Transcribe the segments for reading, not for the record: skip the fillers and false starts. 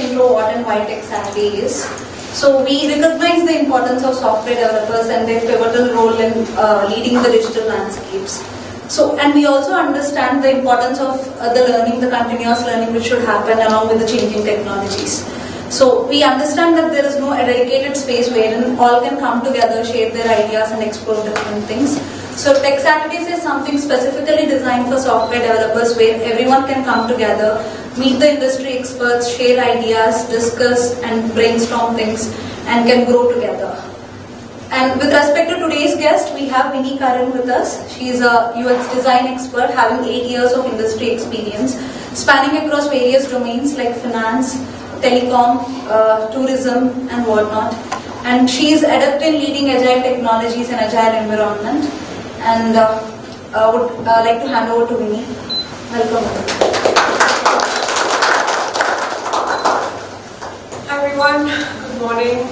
intro what and why tech.Saturdays is. So we recognize the importance of software developers and their pivotal role in leading the digital landscapes. So, and we also understand the importance of the learning, the continuous learning which should happen along with the changing technologies. So we understand that there is no dedicated space wherein all can come together, share their ideas and explore different things. So tech.Saturdays is something specifically designed for software developers where everyone can come together, meet the industry experts, share ideas, discuss and brainstorm things and can grow together. And with respect to today's guest, we have Vinny Karan with us. She is a UX design expert having 8 years of industry experience, spanning across various domains like finance, telecom, tourism and whatnot. And she is adept in leading agile technologies and agile environment. And would like to hand over to Vinny. Welcome. Hi everyone, good morning.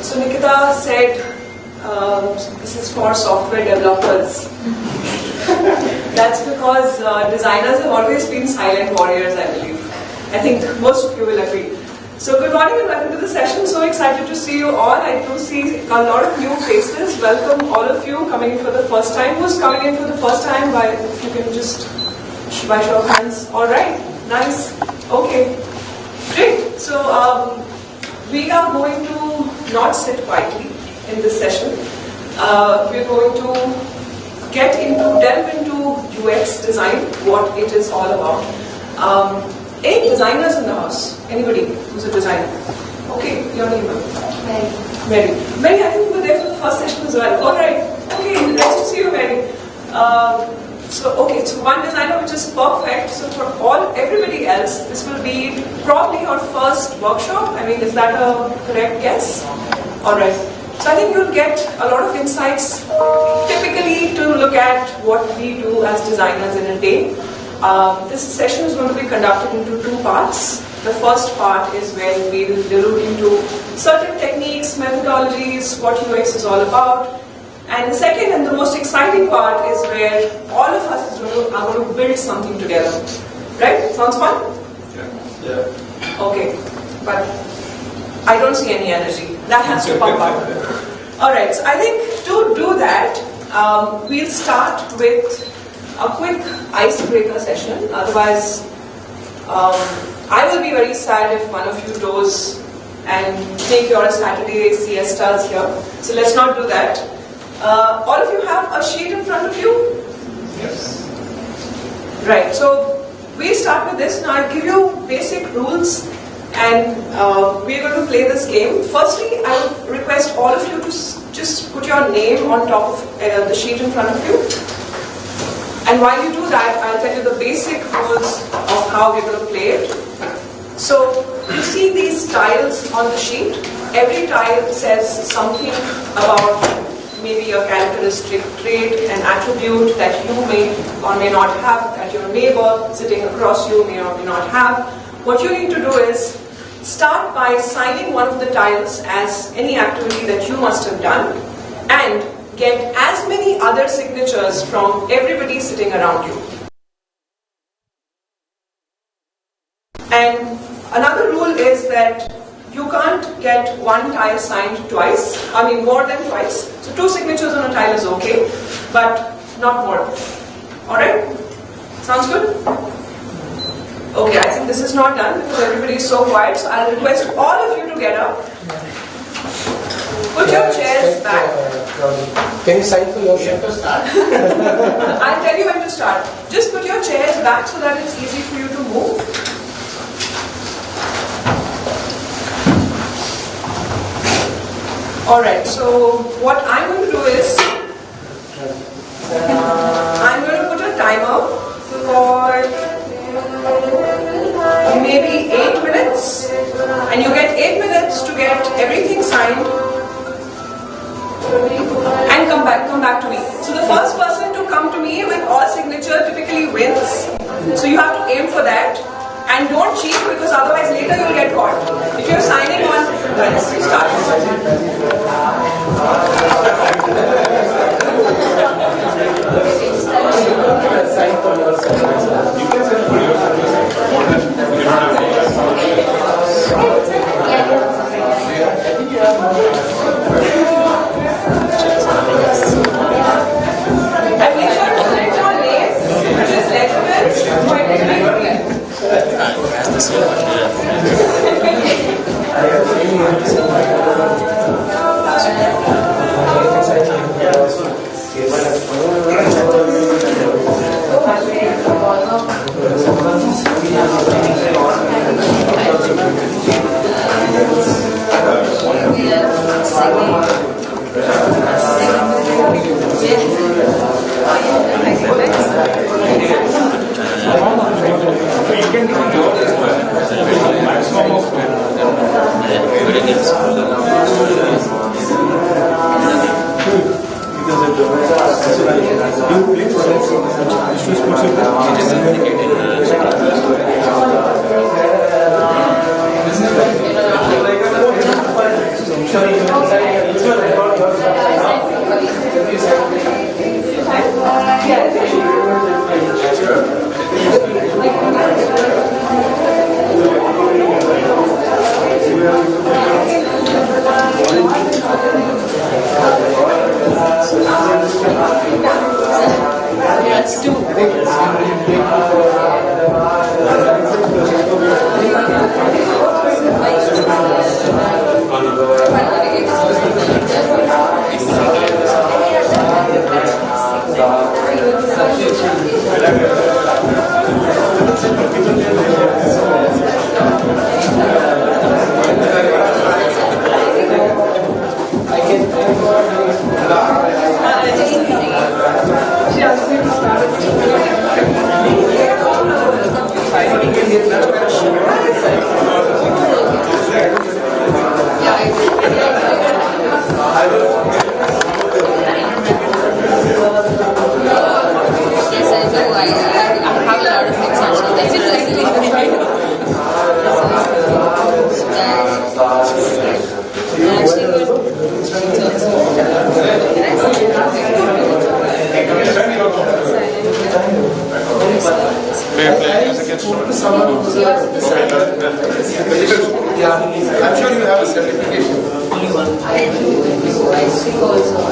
So Nikita said this is for software developers. That's because designers have always been silent warriors, I believe. I think most of you will agree. So good morning and welcome to the session. So excited to see you all. I do see a lot of new faces. Welcome all of you coming in for the first time. Who's coming in for the first time? If you can just by show of hands. All right, nice. Okay, great. So we are going to not sit quietly in this session. We're going to delve into UX design, what it is all about. 8 designers in the house. Anybody who's a designer? Okay, your name? Mary. Mary, I think you were there for the first session as well. All right. Okay, nice to see you, Mary. So one designer, which is perfect. So for everybody else, this will be probably your first workshop. I mean, is that a correct guess? All right. So I think you'll get a lot of insights, typically to look at what we do as designers in a day. This session is going to be conducted into 2 parts. The first part is where we will look into certain techniques, methodologies, what UX is all about. And the second and the most exciting part is where all of us are going to build something together. Right? Sounds fun? Yeah. Okay. But I don't see any energy. That has to pump up. Alright, so I think to do that, we'll start with a quick icebreaker session. Otherwise, I will be very sad if one of you goes and take your Saturday siestas here. So let's not do that. All of you have a sheet in front of you? Yes. Right, so we start with this. Now I'll give you basic rules and we're going to play this game. Firstly, I would request all of you to just put your name on top of the sheet in front of you. And while you do that, I'll tell you the basic rules of how we're going to play it. So, you see these tiles on the sheet. Every tile says something about maybe a characteristic trait, an attribute that you may or may not have, that your neighbor sitting across you may or may not have. What you need to do is start by signing one of the tiles as any activity that you must have done and get as many other signatures from everybody sitting around you. And another rule is that you can't get one tile signed twice, I mean more than twice. So 2 signatures on a tile is okay, but not more. Alright? Sounds good? Okay, I think this is not done because everybody is so quiet, so I'll request all of you to get up. Put your chairs back. Can you sign for your chef to start? I'll tell you when to start. Just put your chairs back so that it's easy for you to move. Alright, so what I'm going to do is I'm going to put a timer for maybe 8 minutes and you get 8 minutes to get everything signed and come back to me. So the first person to come to me with all signature typically wins. So you have to aim for that and don't cheat because otherwise later you'll get caught. If you're signing on, let's start. Sign for yourself. You can sign for yourself. And make sure to print your names, which is legible, quite I'm sure you have a certification. Only one. I think also.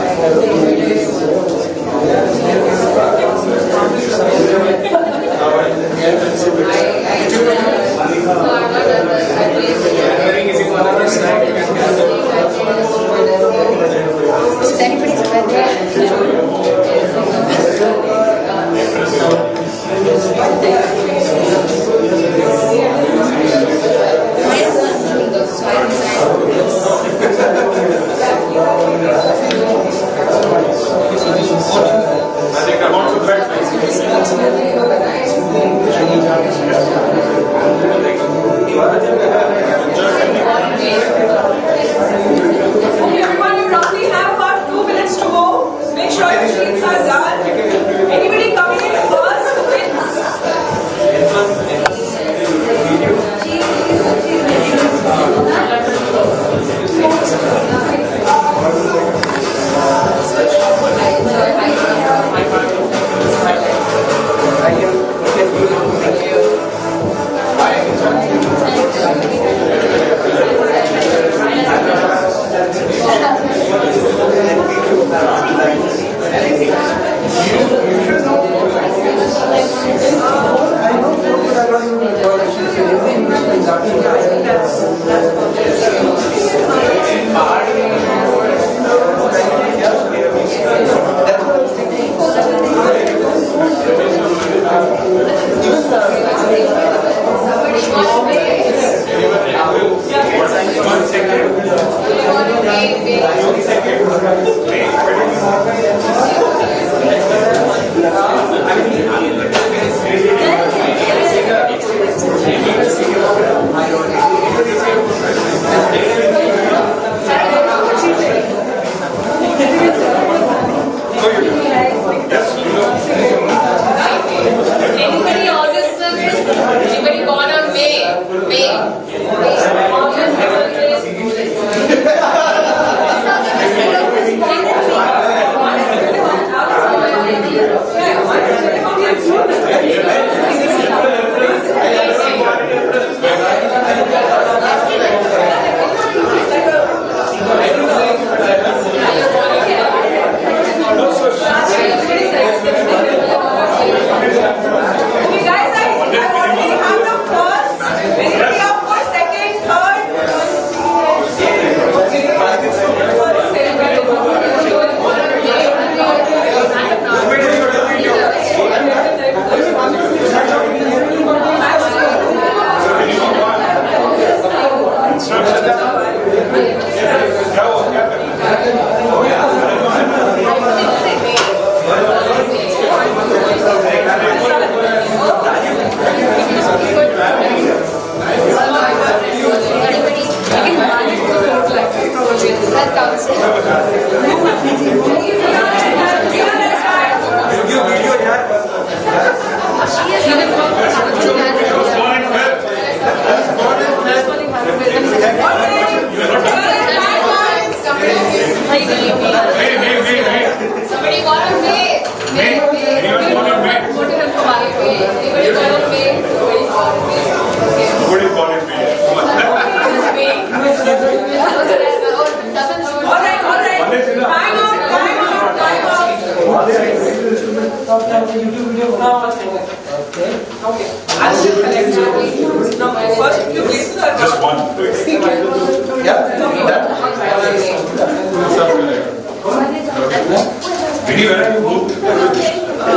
Maybe when I moved. I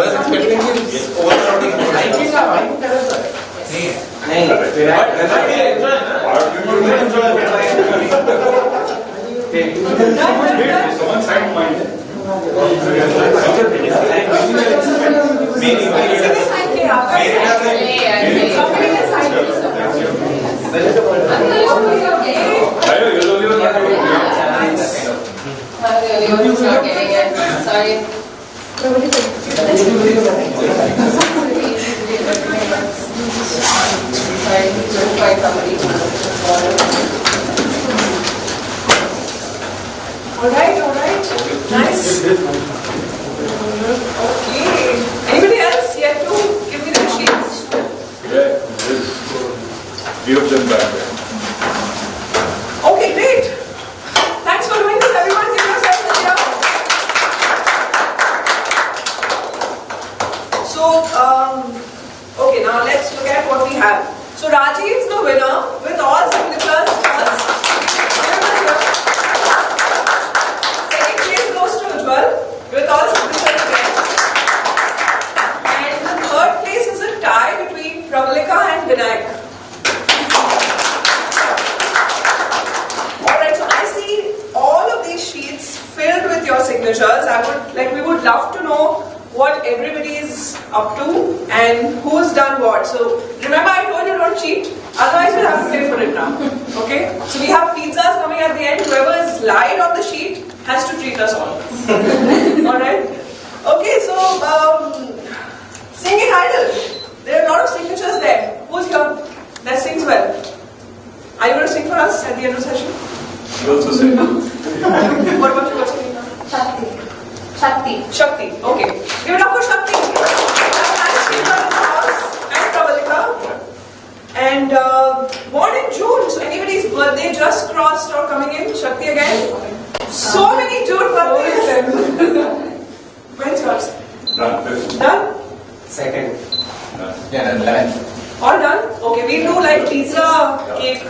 was expecting you overcrowding. Someone signed mine. Sorry. Find somebody. All right. Nice. Okay. Anybody else yet to give me the sheets? Yeah, few of them back there. Okay, great. Thanks for doing this, everyone. Give yourself a cheer. So, okay, now let's look at what we have. So, Rajiv is the winner with all signatures. Second place goes to Ujjwal with all signatures again. And the third place is a tie between Pravalika and Vinayak. Alright, so I see all of these sheets filled with your signatures. We would love to know what everybody is up to and who's done what. So remember, I told you don't cheat, otherwise we'll have to pay for it now. Okay? So we have pizzas coming at the end. Whoever is lied on the sheet has to treat us all. Alright? Okay, so singing idol. There are a lot of signatures there. Who's here that sings well? Are you going to sing for us at the end of the session? You also say. What about you? What's your name now? Shakti. Okay. Give it up for Shakti. And Pravalika. And born in June. So anybody's birthday just crossed or coming in? Shakti again? So many June birthdays. When's yours? Done. Done? Second. Done. All done? Okay, we do like pizza cake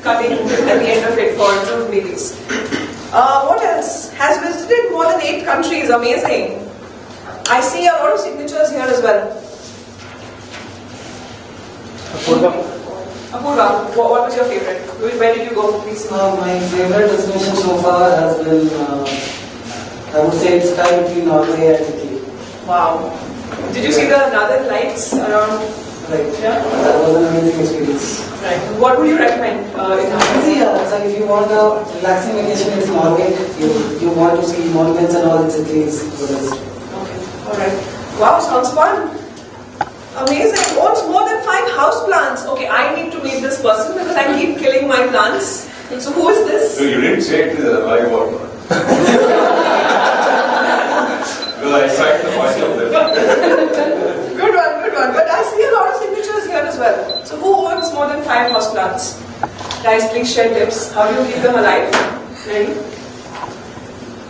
cutting at the end of it for June babies. What else? Has visited more than 8 countries. Amazing. I see a lot of signatures here as well. Apurva, what was your favorite? Where did you go recently? My favorite destination so far has been, I would say it's tied between Norway and Italy. Wow. Did you see the northern lights around? Right. Yeah. That was an amazing experience. Right. What would you recommend? In See, it's like if you want a relaxing vacation, it's Norway. You want to see monuments and all, it's Italy is the best. Okay. Alright. Wow, sounds fun. Amazing. Owns more than 5 house plants. Okay, I need to meet this person because I keep killing my plants. So who is this? So you didn't say it to the live or not? Well, I cited the voice of them. Good one. But I see a lot of signatures here as well. So who owns more than 5 house plants? Guys, please share tips. How do you keep them alive? Ready?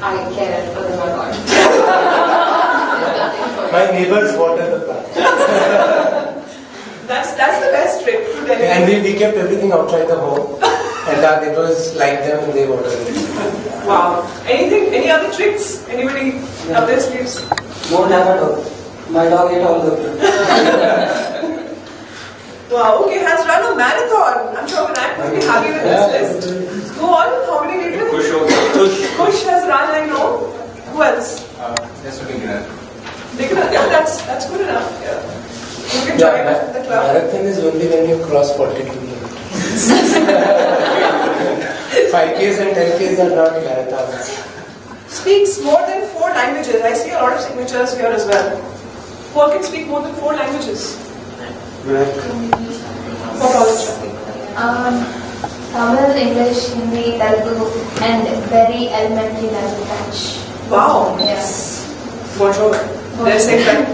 I care for them a lot. My neighbors water the plant. That's the best trick to tell And we kept everything outside the home. And our neighbors liked them and they watered it. Wow. Any other tricks? Anybody up their sleeves? Don't have a dog. My dog ate all the food. Wow, okay, has run a marathon. I'm sure Vinayak will be happy with this list. Go on, how many did you? Kush also. Kush has run, I know. Who else? Just looking at it. Yeah, that's good enough. Yeah. You can join the club. Marathon is only when you cross 42 kilometers. 5Ks and 10Ks are not marathons. Speaks more than 4 languages. I see a lot of signatures here as well. Who all can speak more than 4 languages? What all is Tamil, English, Hindi, Telugu, and very elementary level French. Wow. Yes. Bonjour. They're saying that.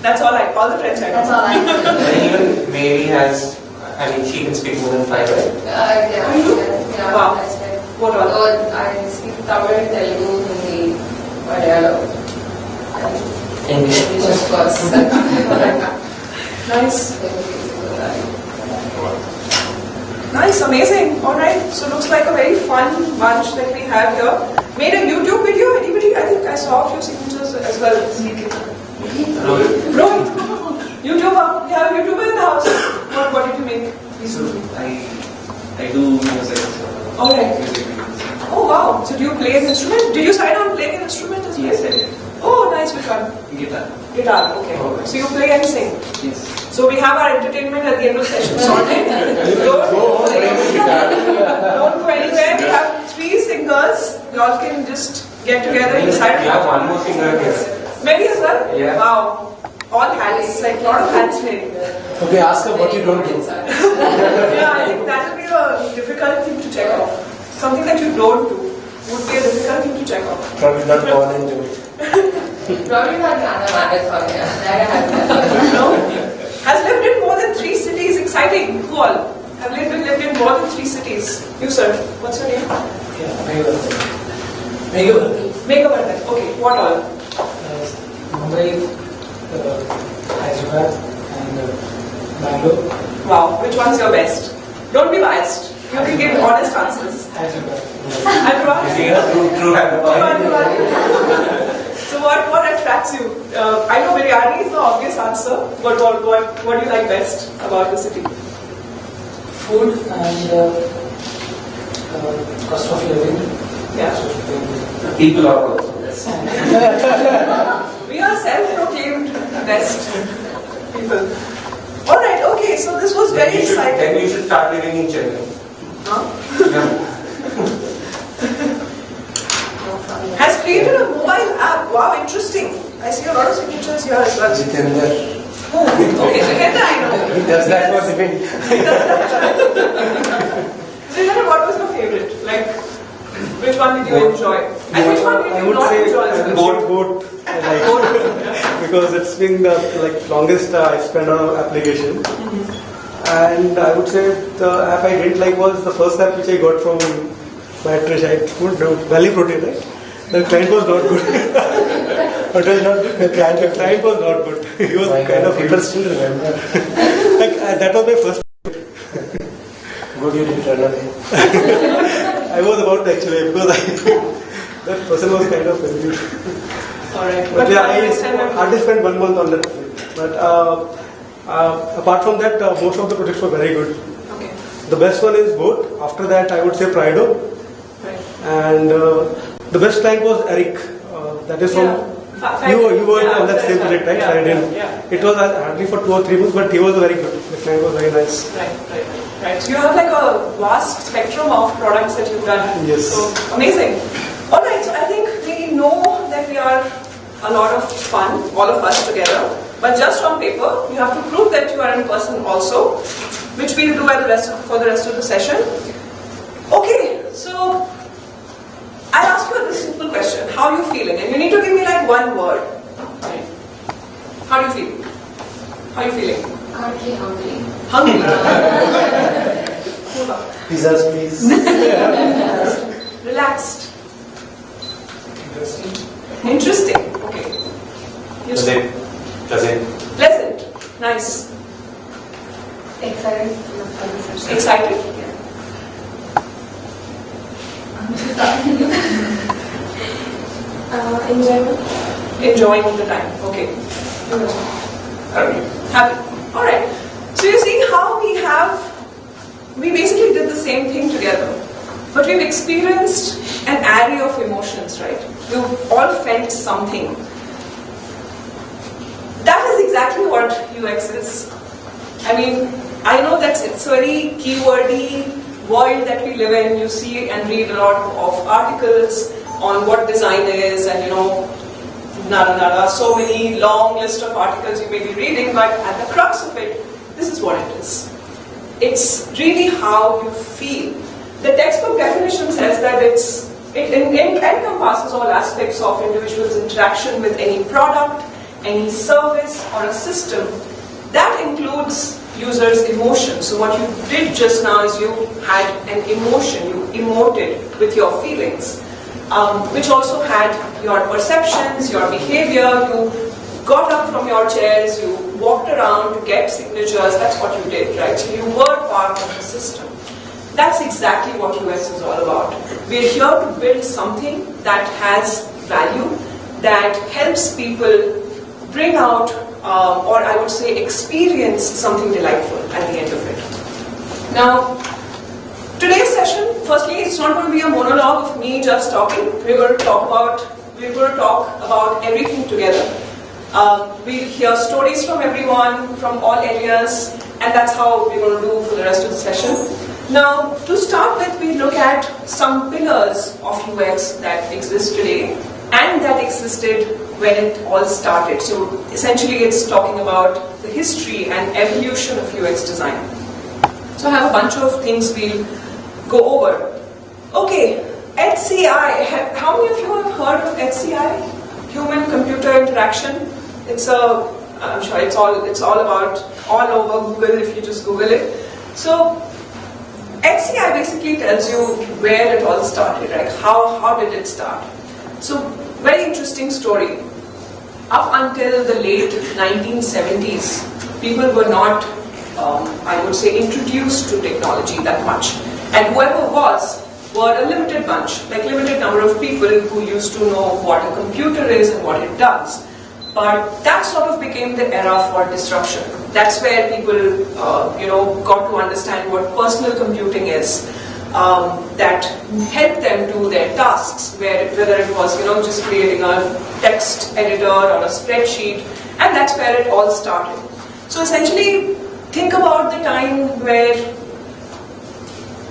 That's all the French I know. That's all I know. And even Mary has, she can speak more than 5, right? Yeah. Wow. That's right. What all? So I speak Tamil, Telugu, Hindi, Malayalam, and English. English, of course. Nice. Nice, amazing. All right. So looks like a very fun bunch that we have here. Made a YouTube video. Anybody? I think I saw a few signatures as well. Rohit. YouTuber. We have a YouTuber in the house. What did you make? So I do music. All right. Oh wow. So do you play an instrument? Did you sign on playing an instrument as well? Yes, I did. Oh, nice. Which one? Guitar. Guitar. Okay. Oh, So you play and sing. Yes. So we have our entertainment at the end of the session sorted. Don't go anywhere. We have 3 singers. You all can just get together and decide. We have one more singer here. Many as well? Yeah. Wow. All hands, like a lot of hands made. Okay, ask her what you don't do. Yeah, I think that will be a difficult thing to check off. Something that you don't do would be a difficult thing to check off. Probably not born into it. Probably not Ghana marathon, yeah. That I have No? Has lived in more than 3 cities. Exciting. Who all? Have lived in more than 3 cities. You, sir. What's your name? Yeah, Megavardhan. Megavardhan. Okay. What all? Mumbai, Hyderabad, and Bangalore. Wow. Which one's your best? Don't be biased. You can give honest answers. Hyderabad. Hyderabad? True Hyderabad. So what attracts you? I know biryani is the obvious answer, but what do you like best about the city? Food and cost of living. Yeah. People are also. We are self-proclaimed best people. Alright, okay, so this was very exciting. Then you should start living in Chennai. Huh? Yeah. Has created a mobile app. Wow, interesting. I see a lot of signatures here as well. Jitendra. Okay, Jitendra, I know. He does that for living. Jitendra, what was your favorite? Like, which one did you enjoy? And which one did I you would not say enjoy as well? boat. I like because it's been the longest I spent on an application. And I would say the app I didn't like was the first app which I got from Byteridge. I don't know, Valley Protein, right? The client was not good. But was not the The client was not good. He was kind of people still remember. that was my first. Good you didn't run away. I was about to actually because that person was kind of very good. Alright. But yeah, I understand that. hardly spent 1 month on that. But apart from that, most of the projects were very good. Okay. The best one is boat. After that, I would say Prido. Right. And the best client was Eric. That is from you were on that same project, right? I didn't. It was hardly for 2 or 3 months, but he was very good. The client was very nice. Right. So you have like a vast spectrum of products that you've done. Yes. So amazing. All right. So I think we know that we are a lot of fun, all of us together. But just on paper, you have to prove that you are in person also, which we'll do for the rest of the session. Okay. So I'll ask you this simple question. How are you feeling? And you need to give me like 1 word. How do you feel? How are you feeling? Currently hungry. Hungry. Pizzas, please. Relaxed. Interesting. Okay. Pleasant. Pleasant. Nice. Excited. Excited. Enjoyment. Enjoying the time. Okay. Happy. Happy. Alright. So you see how we basically did the same thing together. But we've experienced an array of emotions, right? We've all felt something. That is exactly what UX is. I mean, I know that it's a very keywordy world that we live in. You see and read a lot of articles on what design is and so many long list of articles you may be reading, but at the crux of it, this is what it is. It's really how you feel. The textbook definition says that it encompasses all aspects of individual's interaction with any product, any service or a system. That includes users' emotions. So what you did just now is you had an emotion, you emoted with your feelings, which also had your perceptions, your behavior. You got up from your chairs, you walked around to get signatures. That's what you did, right? So you were part of the system. That's exactly what UX is all about. We're here to build something that has value, that helps people bring out, or I would say experience something delightful at the end of it. Now, today's session, firstly, it's not going to be a monologue of me just talking. We're going to talk about everything together. We'll hear stories from everyone, from all areas, and that's how we're going to do for the rest of the session. Now, to start with, we look at some pillars of UX that exist today and that existed when it all started. So essentially, it's talking about the history and evolution of UX design. So I have a bunch of things we'll go over. Okay, HCI. How many of you have heard of HCI? Human-computer interaction. I'm sure it's all about all over Google if you just Google it. So HCI basically tells you where it all started, right? How did it start? So very interesting story. Up until the late 1970s, people were not, I would say, introduced to technology that much. And whoever were a limited bunch, like limited number of people who used to know what a computer is and what it does. But that sort of became the era for disruption. That's where people, got to understand what personal computing is. That helped them do their tasks, whether it was, just creating a text editor or a spreadsheet, and that's where it all started. So essentially, think about the time where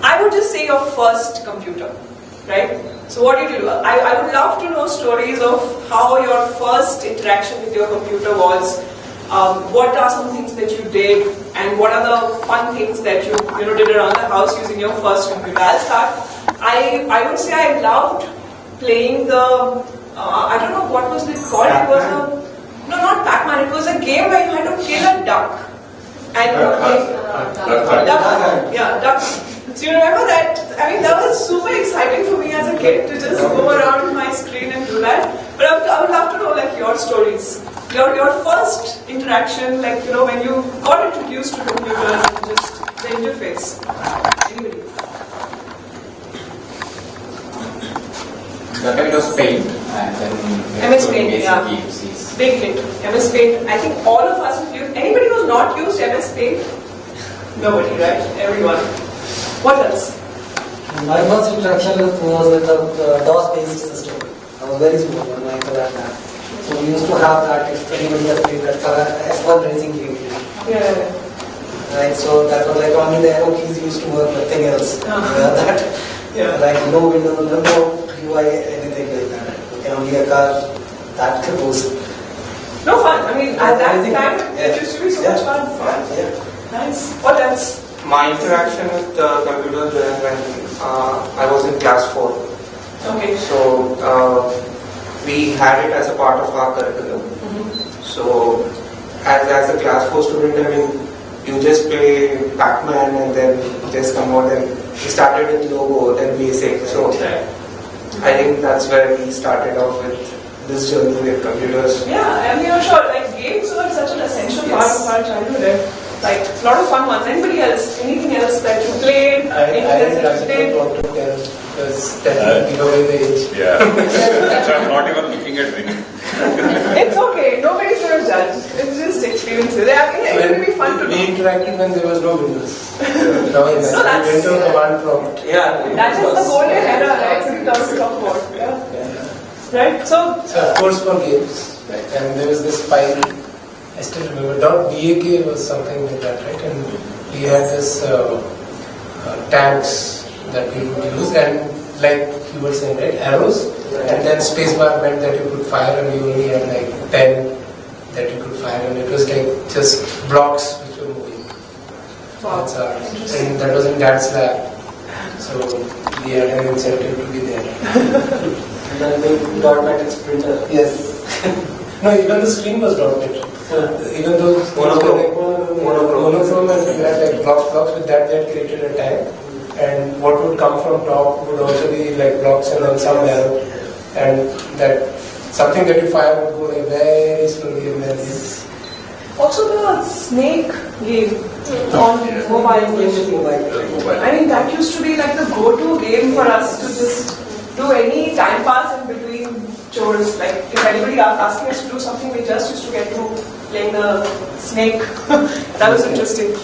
I would just say your first computer, right? So what did you do? I would love to know stories of how your first interaction with your computer was. What are some things that you did, and what are the fun things that you did around the house using your first computer? I'll start. I would say I loved playing the I don't know what was it called. It was no, not Pac-Man. It was a game where you had to kill a duck. And duck. So you remember that? I mean, that was super exciting for me as a kid to just go around my screen and do that. But I would love to know your stories. Your first interaction, when you got introduced to computers and just the interface. Anybody? The time it was Paint, and then MS Paint, yeah. PFCs. Big hit. MS Paint. I think all of us have used. Anybody who's not used MS Paint? Nobody, right? Everyone. What else? My first interaction was with the DOS-based system. I was very small when I got that. So we used to have that if anybody has played that F1 racing game. Yeah. Right, so that was only the arrow keys used to work, nothing else. No Windows, no UI, anything like that. Okay, only a car, that goes. No fun. I mean, at that time, it used to be so much fun. Yeah. Nice. What else? My interaction with computers when I was in class 4. Okay. So we had it as a part of our curriculum. Mm-hmm. So as a class 4 student, I mean, you just play Pac-Man and then just come out and we started with Logo, then Basic. So I think that's where we started off with this journey with computers. Yeah, I mean, I'm sure games were such an essential part of our childhood. A lot of fun ones. Anybody else? Anything else that you played? I didn't talk to them because that give away the age. Yeah. So I'm not even looking at Vinny. It's okay. Nobody's going to judge. It's just experiences. It will be fun to do. We interacted when there was no Windows. Now we went to a command prompt. Yeah. That is the golden era, right? So we talk about. Yeah. Right? So of course for games. Right. And there was this file, I still remember, .bak was something like that, right? And we had this tags that we would use, and like you were saying, right, arrows, and then spacebar meant that you could fire, and we only had 10 that you could fire, and it was just blocks which were moving. wow. And that was in Dad's lab, so we had an incentive to be there. And then the dot-matrix printer. Yes. No, even the screen was dotted. So even though monochrome and you had blocks with that created a tag, and what would come from top would also be blocks and then some arrow, and that something that you fire would go very slowly and then also the snake game on mobile. I mean, that used to be like the go-to game for us to just do any time pass in between chores. Like if anybody asking us to do something, we just used to get to playing the snake. That was interesting.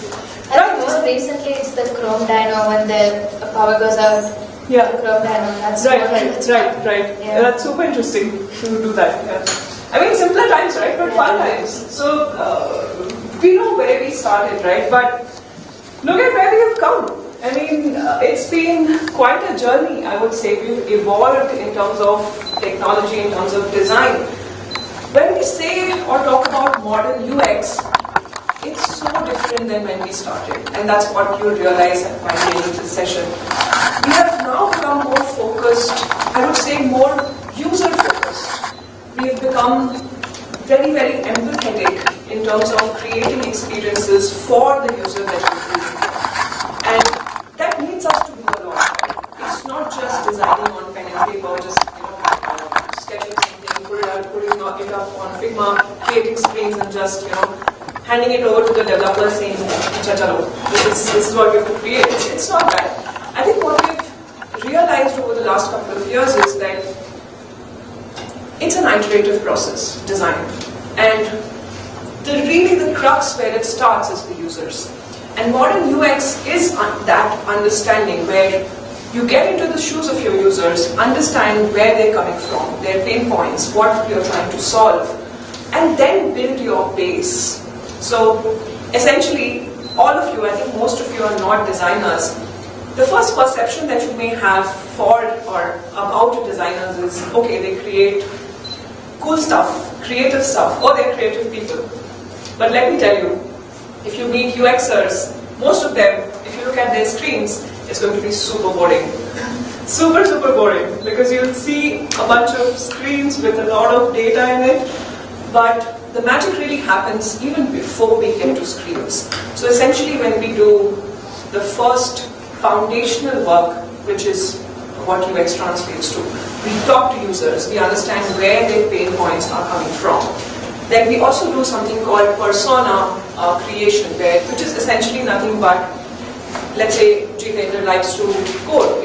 I think most recently it's the Chrome Dino when the power goes out. Yeah. The Chrome Dino. That's Right. Yeah. That's super interesting to do that. Yeah. I mean, simpler times, right? But fun times. So we know where we started, right? But look at where we have come. I mean, it's been quite a journey, I would say. We've evolved in terms of technology, in terms of design. When we say or talk about modern UX, it's so different than when we started. And that's what you'll realize by the end of this session. We have now become more focused, I would say more user-focused. We have become very, very empathetic in terms of creating experiences for the user that we're creating. And that needs us to do a lot. Right? It's not just designing on pen and paper, just sketching something, putting it up on Figma, creating screens and just handing it over to the developer saying, "Chalo, this is what we have to create." It's not that. I think what we've realized over the last couple of years is that it's an iterative process, design, and the crux where it starts is the users. And modern UX is that understanding where you get into the shoes of your users, understand where they're coming from, their pain points, what you're trying to solve, and then build your base. So essentially, all of you, I think most of you are not designers. The first perception that you may have for or about designers is, okay, they create cool stuff, creative stuff, or they're creative people. But let me tell you, if you meet UXers, most of them, if you look at their screens, it's going to be super boring. Super, super boring. Because you'll see a bunch of screens with a lot of data in it. But the magic really happens even before we get to screens. So essentially when we do the first foundational work, which is what UX translates to, we talk to users, we understand where their pain points are coming from. Then we also do something called persona creation, which is essentially nothing but, let's say Jitendra likes to code,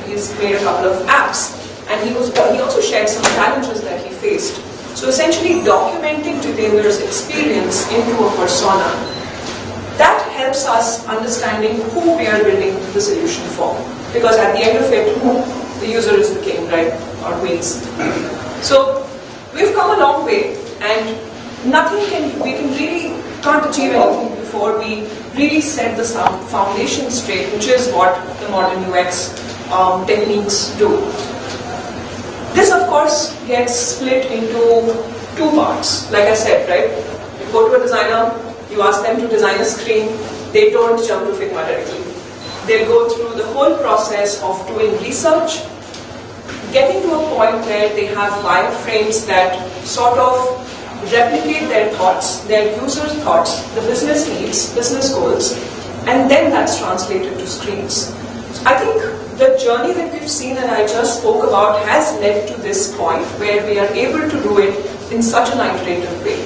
he's made a couple of apps, and he also shared some challenges that he faced. So essentially documenting Jitendra's experience into a persona, that helps us understanding who we are building the solution for. Because at the end of it, the user is the king, right? Or queens. So we've come a long way, and we can't achieve anything before we really set the foundation straight, which is what the modern UX techniques do. This, of course, gets split into two parts. Like I said, right? You go to a designer, you ask them to design a screen, they don't jump to Figma directly. They'll go through the whole process of doing research, getting to a point where they have wireframes that sort of replicate their thoughts, their users' thoughts, the business needs, business goals, and then that's translated to screens. So I think the journey that we've seen and I just spoke about has led to this point where we are able to do it in such an iterative way.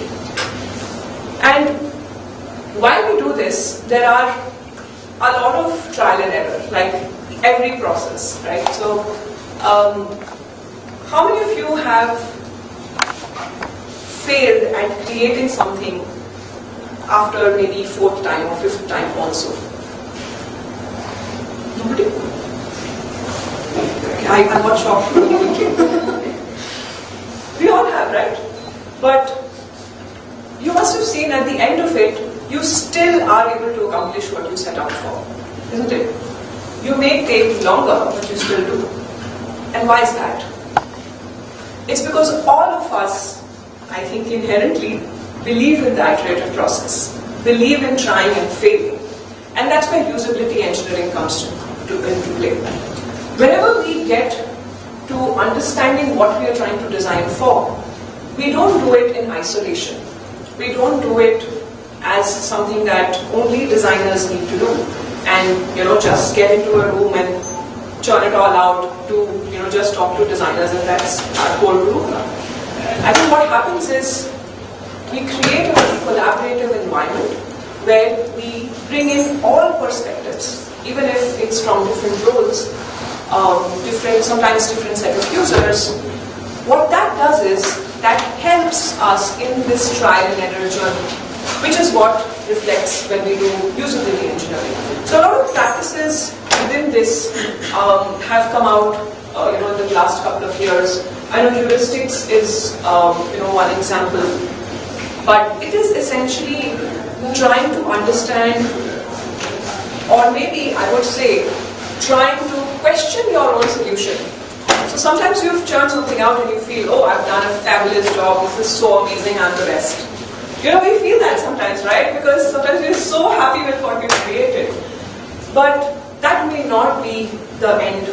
And while we do this, there are a lot of trial and error, like every process, right? So, how many of you have failed at creating something after maybe 4th time or 5th time also? Nobody? Okay, I'm not shocked. We all have, right? But you must have seen at the end of it, you still are able to accomplish what you set out for, isn't it? You may take longer, but you still do. And why is that? It's because all of us, I think inherently, believe in the iterative process, believe in trying and failing. And that's where usability engineering comes into play. Whenever we get to understanding what we are trying to design for, we don't do it in isolation. We don't do it as something that only designers need to do and just get into a room and churn it all out to just talk to designers, and that's our core group. I think what happens is we create a very collaborative environment where we bring in all perspectives, even if it's from different roles, sometimes different set of users. What that does is, that helps us in this trial and error journey, which is what reflects when we do usability engineering. So a lot of practices within this have come out in the last couple of years. I know heuristics is one example, but it is essentially trying to understand, or maybe I would say trying to question your own solution. So sometimes you've churned something out and you feel, oh, I've done a fabulous job, this is so amazing, and the rest. We feel that sometimes, right? Because sometimes we're so happy with what we've created. But that may not be the end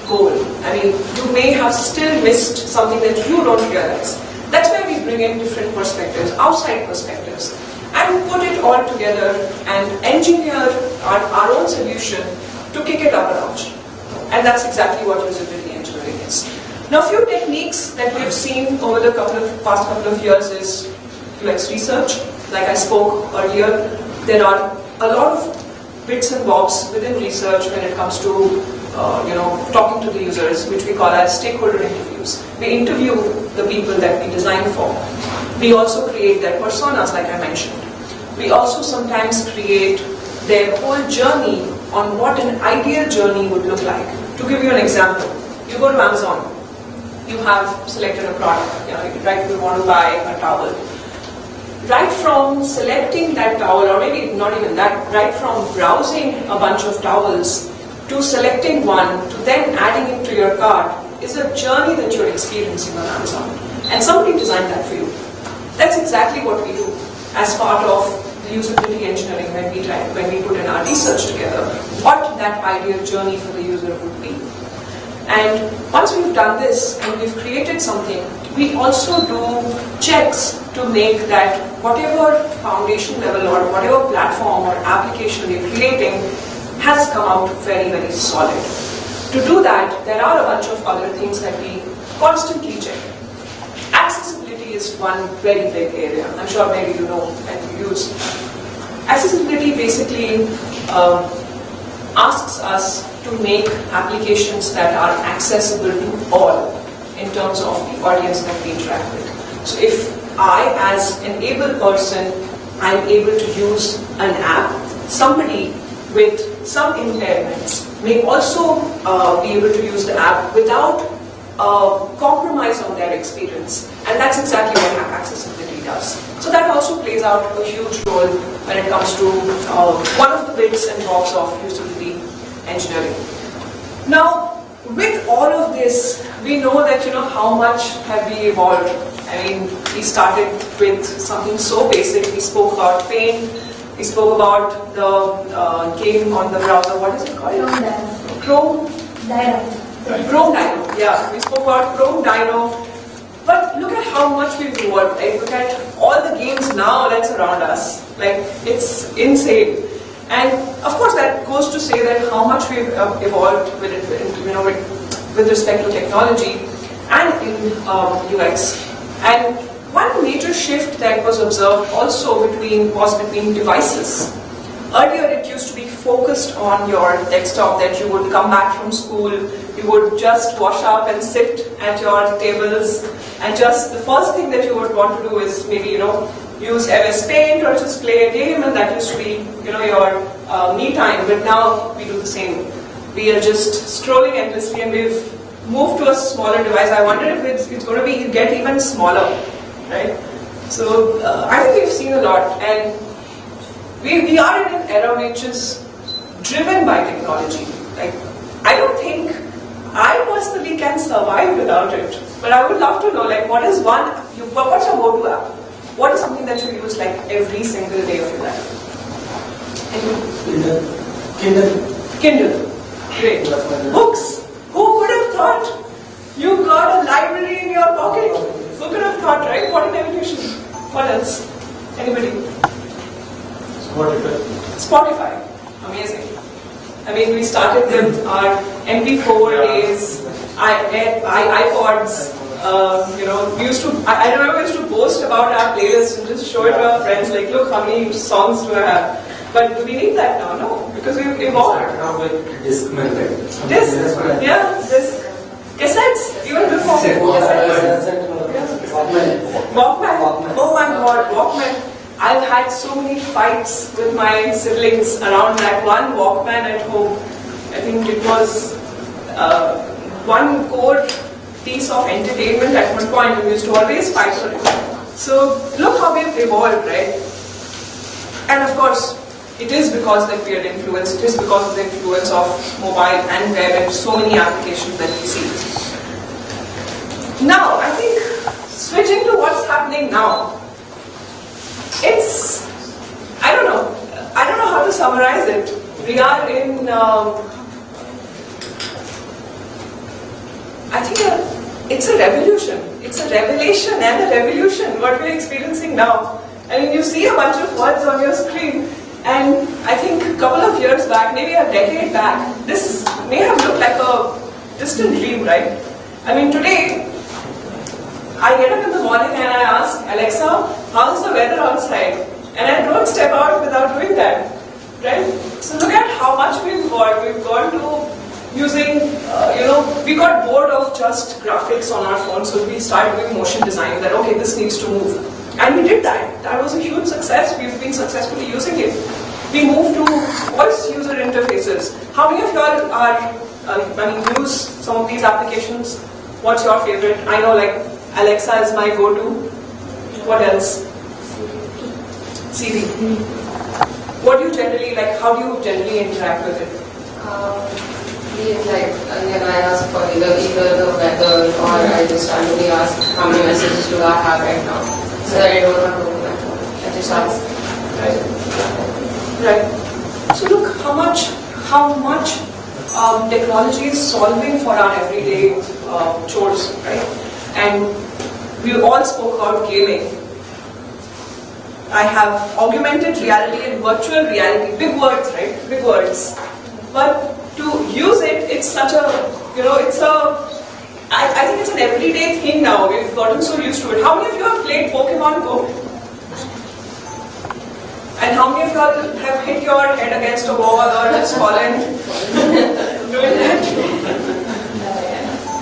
goal. I mean, you may have still missed something that you don't realize. That's where we bring in different perspectives, outside perspectives, and put it all together and engineer our own solution to kick it up a notch. And that's exactly what usability engineering is. Now, a few techniques that we've seen over the past couple of years is UX research. Like I spoke earlier, there are a lot of bits and bobs within research when it comes to talking to the users, which we call as stakeholder interviews. We interview the people that we design for. We also create their personas, like I mentioned. We also sometimes create their whole journey on what an ideal journey would look like. To give you an example, you go to Amazon, you have selected a product, you want to buy a towel. Right from selecting that towel, or maybe not even that, right from browsing a bunch of towels to selecting one, to then adding it to your cart, is a journey that you're experiencing on Amazon. And somebody designed that for you. That's exactly what we do as part of the usability engineering when we put in our research together, what that ideal journey for the user would be. And once we've done this and we've created something, we also do checks to make that whatever foundation level or whatever platform or application we're creating has come out very, very solid. To do that, there are a bunch of other things that we constantly check. Accessibility is one very big area. I'm sure maybe you know and you use. Accessibility basically asks us to make applications that are accessible to all in terms of the audience that we interact with. So if I, as an able person, I'm able to use an app, somebody with some impairments may also be able to use the app without compromise on their experience. And that's exactly what app accessibility does. So that also plays out a huge role when it comes to one of the bits and bobs of usability engineering. Now, with all of this, we know that how much have we evolved. I mean, we started with something so basic. We spoke about paint. We spoke about the game on the browser. What is it called? Chrome Dino. Chrome Dino. Yeah, we spoke about Chrome Dino. But look at how much we've evolved. Like, look at all the games now that's around us. Like, it's insane. And of course, that goes to say that how much we've evolved with it, with respect to technology and in UX. And one major shift that was observed also was between devices. Earlier, it used to be focused on your desktop, that you would come back from school, you would just wash up and sit at your tables, and just the first thing that you would want to do is maybe use MS Paint or just play a game, and that used to be your me time. But now we do the same. We are just scrolling endlessly, and we've moved to a smaller device. I wonder if it's going to get even smaller, right? So I think we've seen a lot, and we are in an era which is driven by technology. Like, I don't think I personally can survive without it. But I would love to know, like, what's your go-to app? What is something that you use like every single day of your life? Kindle. Great. Books. Who could have thought you got a library in your pocket? Who could have thought, right? What an evolution. What else? Anybody? Spotify. Amazing. I mean, we started with our MP4 days, iPods. We used to I remember we used to boast about our playlist and just show it to our friends, like, look how many songs do I have. But do we need that now? No, because we've evolved. Now with Discman, right? Disc, yeah, disc. Cassettes, even before cassettes. Walkman. Oh my God, Walkman. I've had so many fights with my siblings around that one Walkman at home. I think it was one core piece of entertainment at one point, and we used to always fight for it. So look how we've evolved, right? And of course, it is because that we are influenced. It is because of the influence of mobile and web and so many applications that we see. Now, I think switching to what's happening now, it's, I don't know how to summarize it. We are in, I think it's a revolution. It's a revelation and a revolution, what we're experiencing now. I mean, you see a bunch of words on your screen, and I think a couple of years back, maybe a decade back, this may have looked like a distant dream, right? I mean, today, I get up in the morning and I ask Alexa, how's the weather outside? And I don't step out without doing that, right? So look at how much we've got. We've gone to using, we got bored of just graphics on our phones, so we started doing motion design, that okay, this needs to move. And we did that. That was a huge success. We've been successfully using it. We moved to voice user interfaces. How many of y'all use some of these applications? What's your favorite? I know like Alexa is my go-to. What else? Siri. What do you generally like? How do you generally interact with it? I ask for either the weather, or I just randomly ask how many messages do I have right now, so that I don't have to open my phone. I just ask. Right. So look how much technology is solving for our everyday chores, right? And we all spoke about gaming. I have augmented reality and virtual reality. Big words, right? Big words. But to use it, it's such a, I think it's an everyday thing now. We've gotten so used to it. How many of you have played Pokemon Go? And how many of you have hit your head against a wall or just fallen doing that?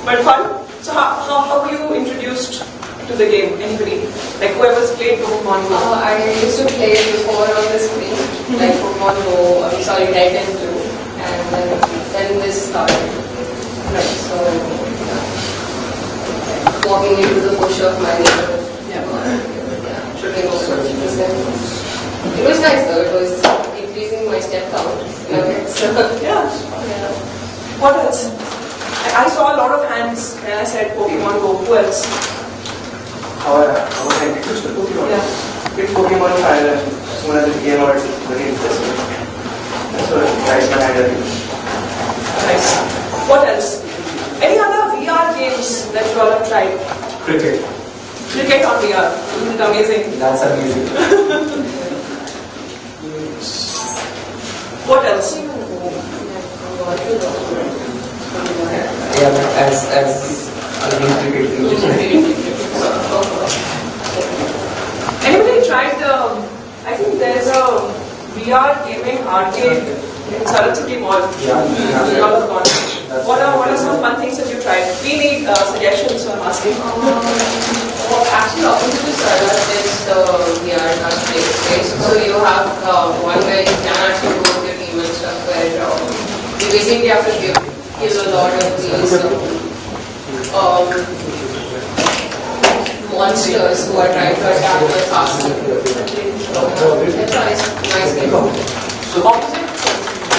But fun? So how were you introduced to the game? Anybody? Like whoever's played Pokemon Go? I used to play it before on the screen, like Pokemon Go, Red and Blue, and then this started. Right. So, walking into the bush of my neighborhood, tripping over. It was nice though, it was increasing my step count. Yeah. What else? I saw a lot of hands when I said Pokemon Go. Who else? Our hand introduced to Pokemon. Yeah. Pick Pokemon Fire as soon as it came out, it's very interesting. That's what raised my hand. Nice. What else? Any other VR games that you all have tried? Cricket. Cricket on VR. Isn't it amazing? That's amazing. What else? Yeah, but as cricket, Anybody tried I think there's a VR gaming arcade in Saraswati Mall. Yeah. What are some fun things that you tried? We need suggestions, so I'm asking. Actually, opposite to Sarah is the VR space. So you have one where you can actually go with your team and stuff, where you basically have to kill a lot of these monsters who are trying to attack the castle. It's a nice game. So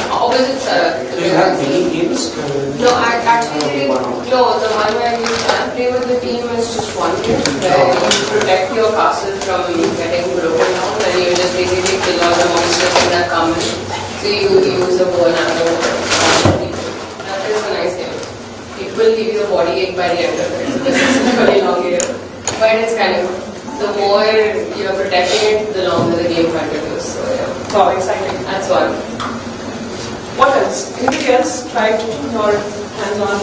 Opposite Sarah. Do you have mini games? No, I actually no. The one where you can play with the team is just one game where you protect your castle from getting broken down, and you just basically kill all the monsters that come in. So you use a bow and arrow. That is a nice game. It will give you a body ache by the end of it. This is a very long game, but it's kind of the more you're protecting it, the longer the game continues. So yeah. wow, exciting. That's one. What else? Anybody else tried your hands on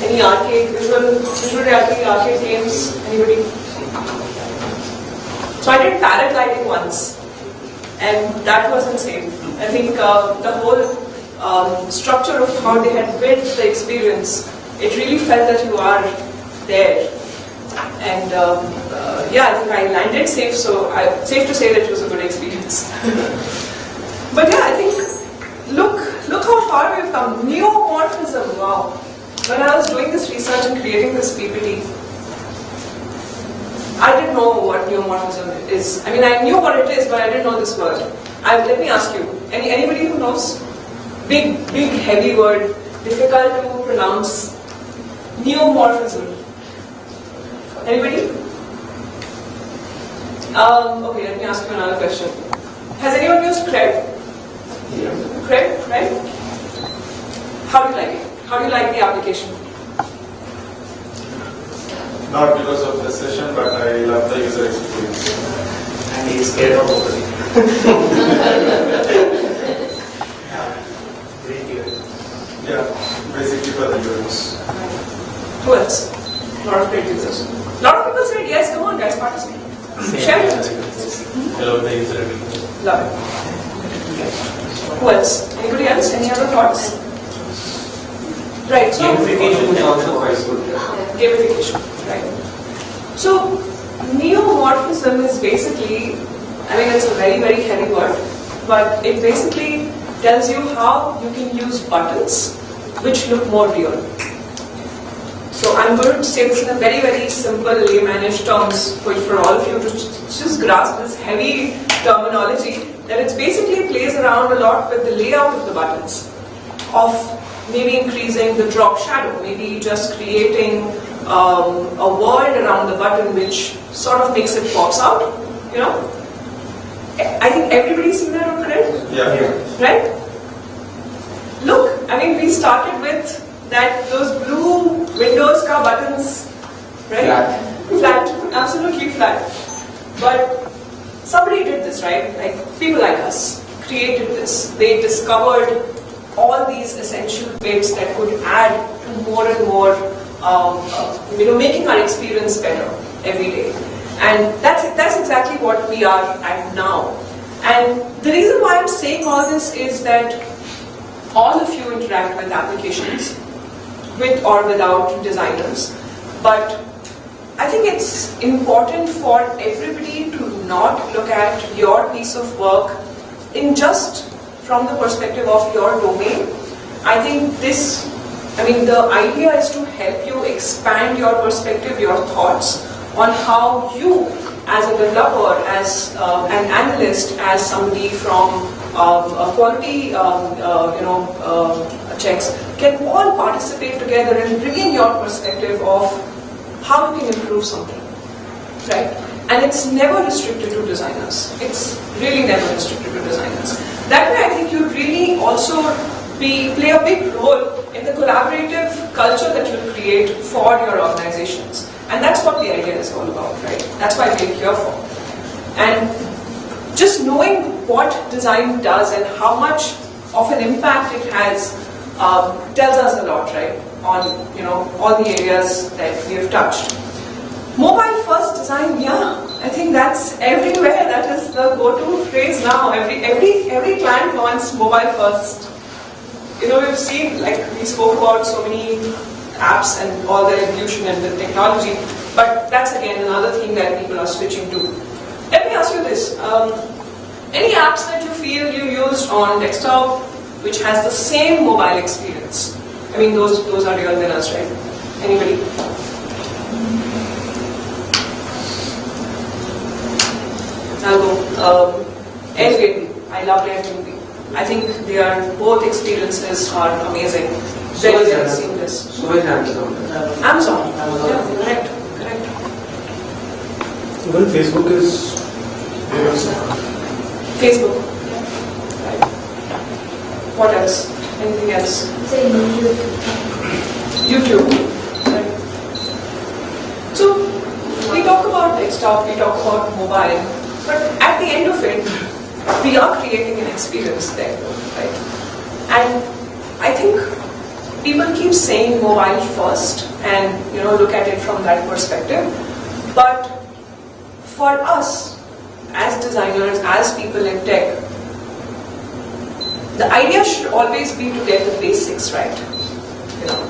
any arcade, visual reality arcade games? Anybody? So I did paragliding once, and that was insane. I think the whole structure of how they had built the experience, it really felt that you are there. And yeah, I think I landed safe, so safe to say that it was a good experience. But yeah, I think, look how far we've come. Neomorphism, wow. When I was doing this research and creating this PPT, I didn't know what neomorphism is. I mean, I knew what it is, but I didn't know this word. Let me ask you, anybody who knows? Big, heavy word, difficult to pronounce. Neomorphism. Anybody? Okay, let me ask you another question. Has anyone used CRED? Yeah. CRED, right? How do you like it? How do you like the application? Not because of the session, but I love the user experience. And he's scared of opening. Yeah, basically for the users. Who else? A lot of great users. A lot of people said yes, come on guys, participate. Share it. I love the user experience. Love it. Who else? Anybody else? Any other thoughts? Right, so Gamification is also quite good. gamification, right? So neomorphism is basically, I mean it's a very heavy word, but it basically tells you how you can use buttons which look more real. So I'm going to say this in a very simple laymanish terms for all of you to just grasp this heavy terminology, that it basically plays around a lot with the layout of the buttons, of maybe increasing the drop shadow, maybe just creating a world around the button which sort of makes it pops out, you know. I think everybody's seen that on CRED? Yeah. Right? Look, I mean we started with those blue Windows ka buttons, right? Flat, absolutely flat. But somebody did this, right? Like people like us created this. They discovered all these essential bits that could add to more and more, making our experience better every day. And that's exactly what we are at now. And the reason why I'm saying all this is that all of you interact with applications, with or without designers. But I think it's important for everybody to not look at your piece of work in just from the perspective of your domain. I think the idea is to help you expand your perspective, your thoughts on how you as a developer, as an analyst, as somebody from quality checks, can all participate together in bringing your perspective of how you can improve something, right? And it's never restricted to designers. It's really never restricted to designers. That way I think you really also play a big role in the collaborative culture that you create for your organizations. And that's what the idea is all about, right? That's why we're here for. And just knowing what design does and how much of an impact it has tells us a lot, right? On all the areas that we have touched. Mobile first design, yeah, I think that's everywhere. That is the go-to phrase now. Every client wants mobile first. We've seen, like we spoke about so many apps and all the evolution and the technology, but that's again another thing that people are switching to. Let me ask you this. Any apps that you feel you used on desktop which has the same mobile experience? I mean, those are real winners, right? Anybody? I'll go. Airbnb. I love Airbnb. I think both experiences are amazing. Very seamless. So is Amazon. Amazon. Yeah, correct. Well, Facebook is Facebook. Right. What else? Anything else? Say YouTube. Right. So we talk about desktop, we talk about mobile, but at the end of it, we are creating an experience there, right? And I think people keep saying mobile first and look at it from that perspective, but for us, as designers, as people in tech, the idea should always be to get the basics right. You know,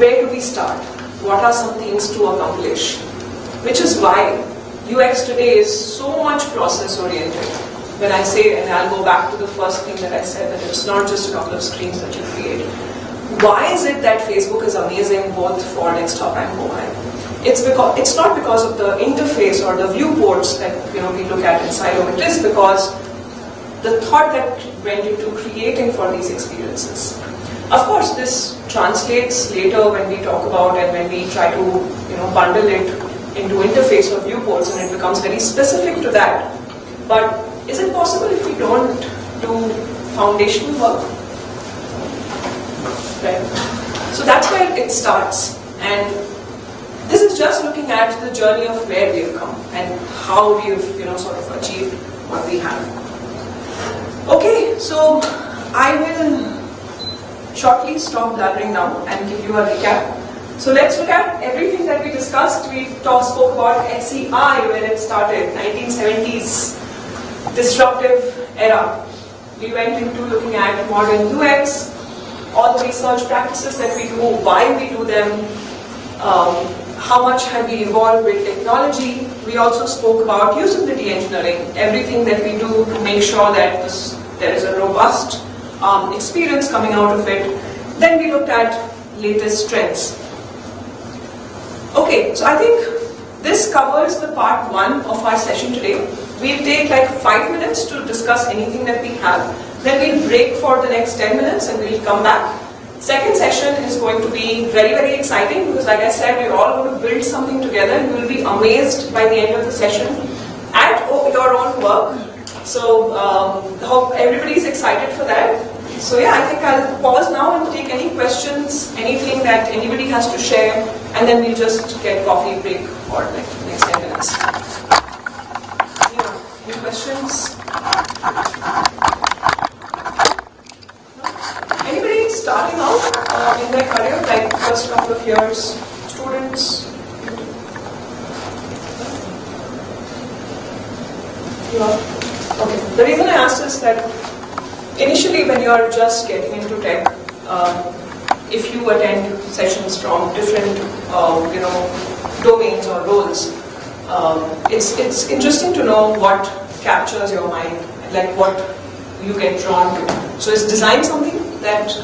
where do we start? What are some things to accomplish? Which is why UX today is so much process oriented. When I say, and I'll go back to the first thing that I said, that it's not just a couple of screens that you create. Why is it that Facebook is amazing both for desktop and mobile? It's not because of the interface or the viewports that we look at inside of it. It is because the thought that went into creating for these experiences. Of course, this translates later when we talk about and when we try to bundle it into interface or viewports, and it becomes very specific to that. But is it possible if we don't do foundational work? Right. So that's where it starts, and this is just looking at the journey of where we've come and how we've sort of achieved what we have. Okay, so I will shortly stop blabbering now and give you a recap. So let's look at everything that we discussed. We spoke about SEI when it started, 1970s, disruptive era. We went into looking at modern UX, all the research practices that we do, why we do them, how much have we evolved with technology. We also spoke about usability engineering, everything that we do to make sure that there is a robust experience coming out of it. Then we looked at latest trends. Okay, so I think this covers the part 1 of our session today. We'll take like 5 minutes to discuss anything that we have. Then we'll break for the next 10 minutes and we'll come back. Second session is going to be very, very exciting because like I said, we're all going to build something together and you will be amazed by the end of the session at your own work. So hope everybody's excited for that. So yeah, I think I'll pause now and take any questions, anything that anybody has to share, and then we'll just get coffee break for like the next 10 minutes. Yeah, any questions? Anybody starting out in their career, like first couple of years, students? Yeah. Okay. The reason I asked is that initially when you are just getting into tech, if you attend sessions from different domains or roles, it's interesting to know what captures your mind, like what you get drawn to. So is design something that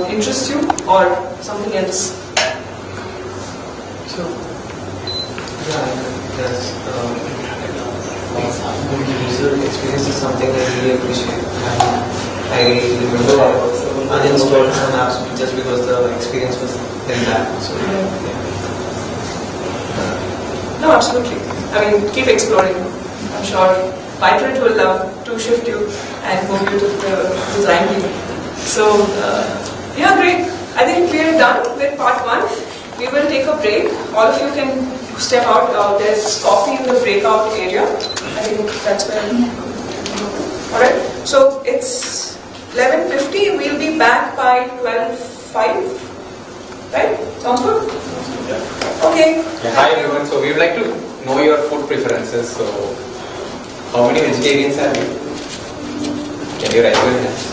interests you or something else? So, yes. Good user experience is something I really appreciate. I remember I uninstalled some apps just because the experience was very bad. So, yeah. No, absolutely. I mean, keep exploring. I'm sure Byteridge will love to shift you and move you to the design team. So, yeah, great. I think we are done with part 1. We will take a break. All of you can step out. There's coffee in the breakout area. I think that's where. Alright, so it's 11:50. We'll be back by 12:05. Right? Sounds good? Okay. Yeah, hi everyone. So we would like to know your food preferences. So how many vegetarians are you? Can you raise your hand?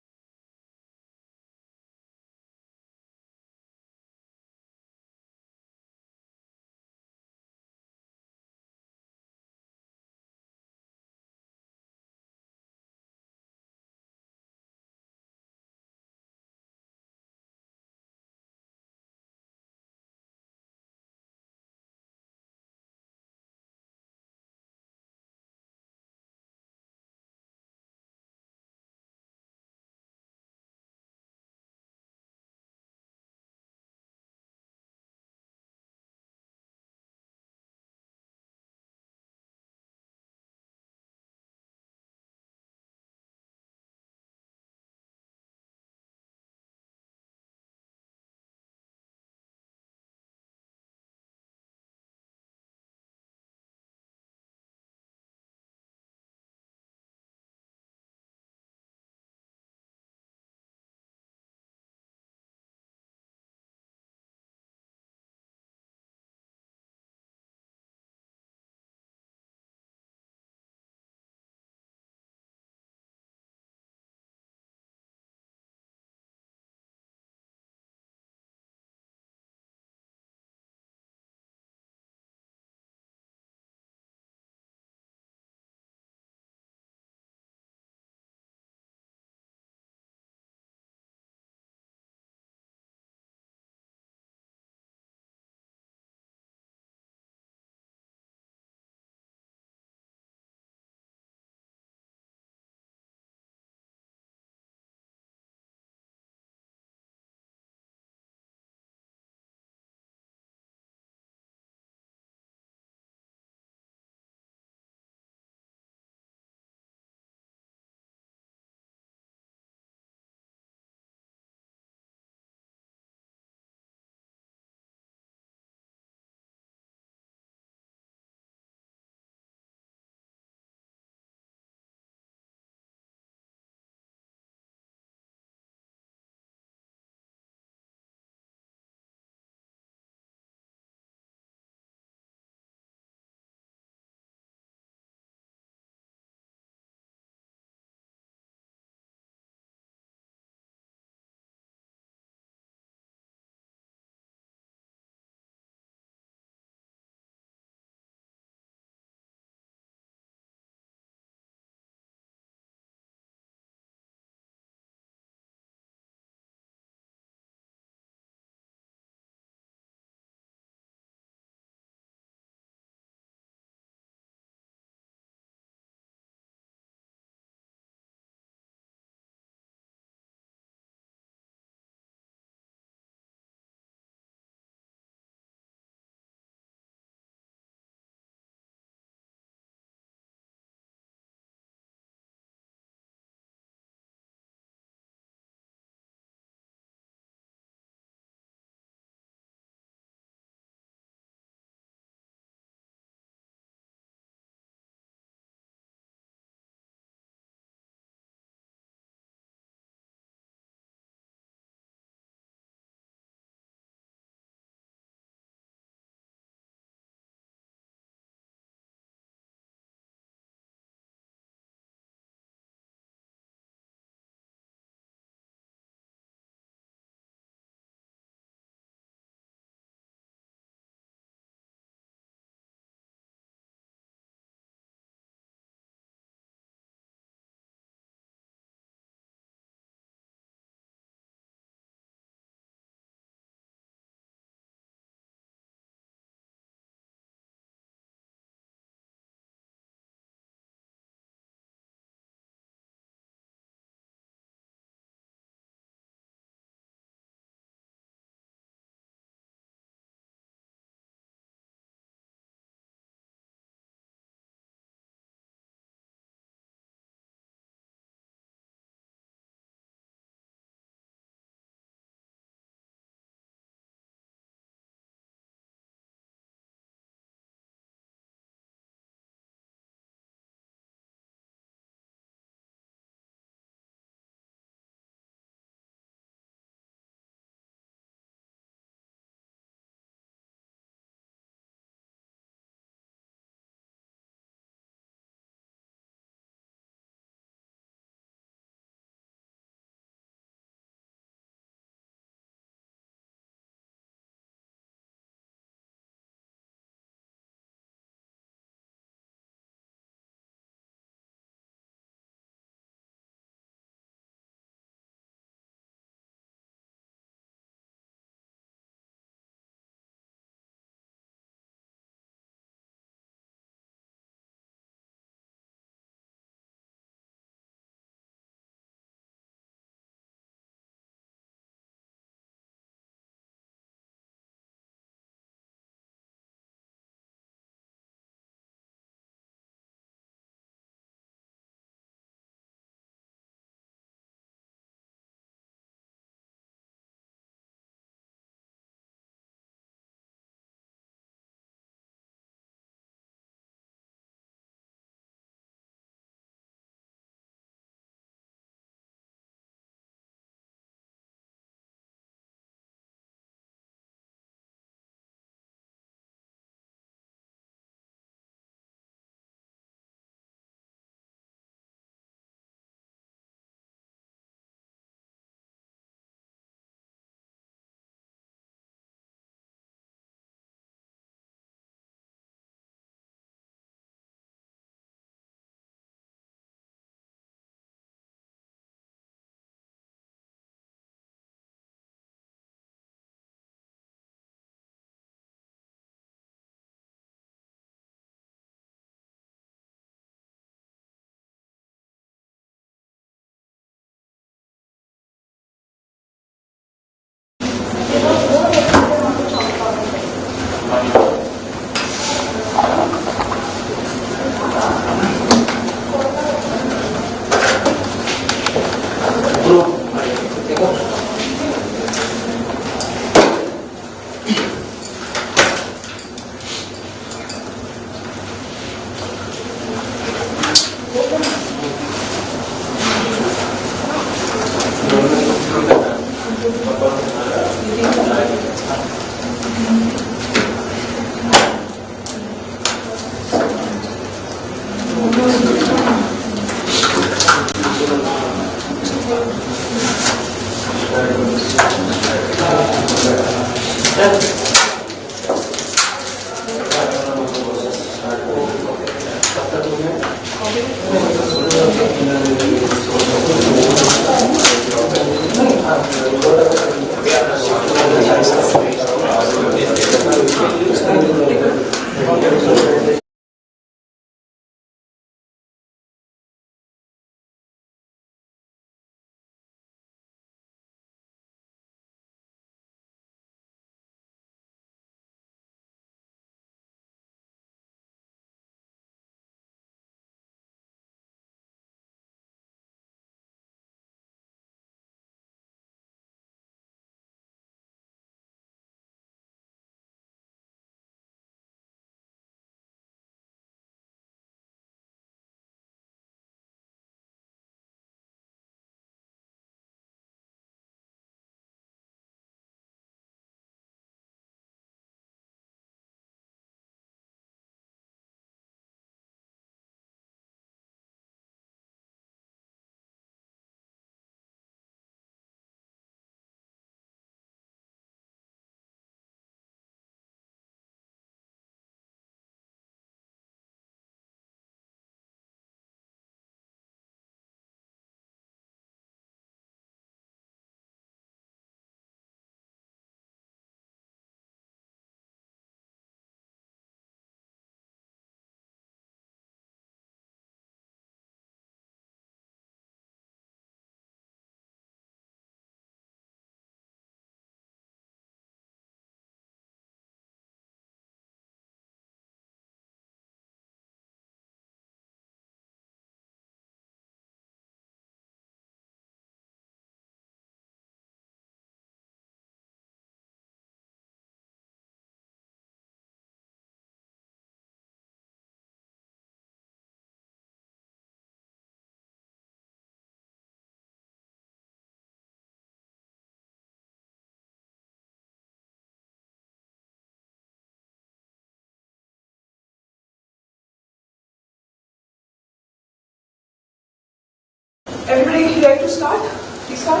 Everybody ready to start? Please start.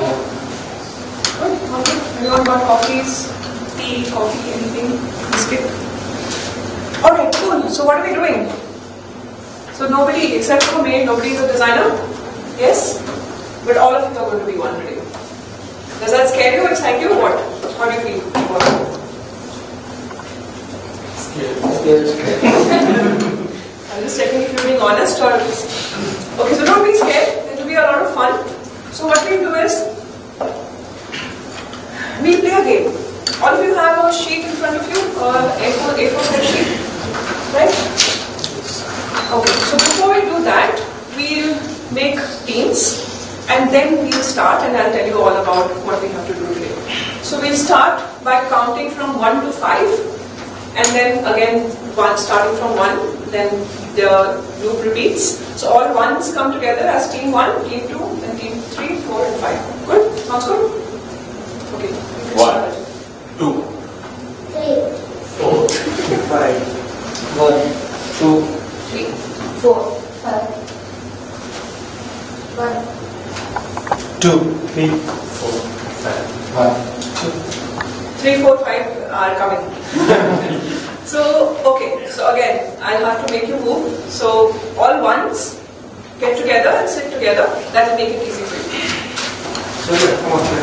Good. Okay. Everyone got coffees, tea, coffee, anything, biscuit? Alright, cool. So what are we doing? So nobody, except for me, nobody is a designer? Yes? But all of you are going to be one today. Does that scare you, excite you, or what? How do you feel about it? Scared. I'm just checking if you're being honest or... Okay, so don't be scared. It will be a lot of fun. So what we do is, we play a game. All of you have a sheet in front of you, A4 sheet, right? Okay, so before we do that, we'll make teams and then we'll start and I'll tell you all about what we have to do today. So we'll start by counting from 1 to 5 and then again starting from 1, then the loop repeats. So all ones come together as team 1, team 2, and team 3, 4 and 5. Good? Sounds good? Okay. 1, 2, 3, 4, 5, 1, 2, 3, 4, 5. 1. 2, 3, 4, 5, 1, 2. 3, 4, 5 are coming. So, okay, so again, I'll have to make you move. So, all ones get together and sit together. That will make it easy for you.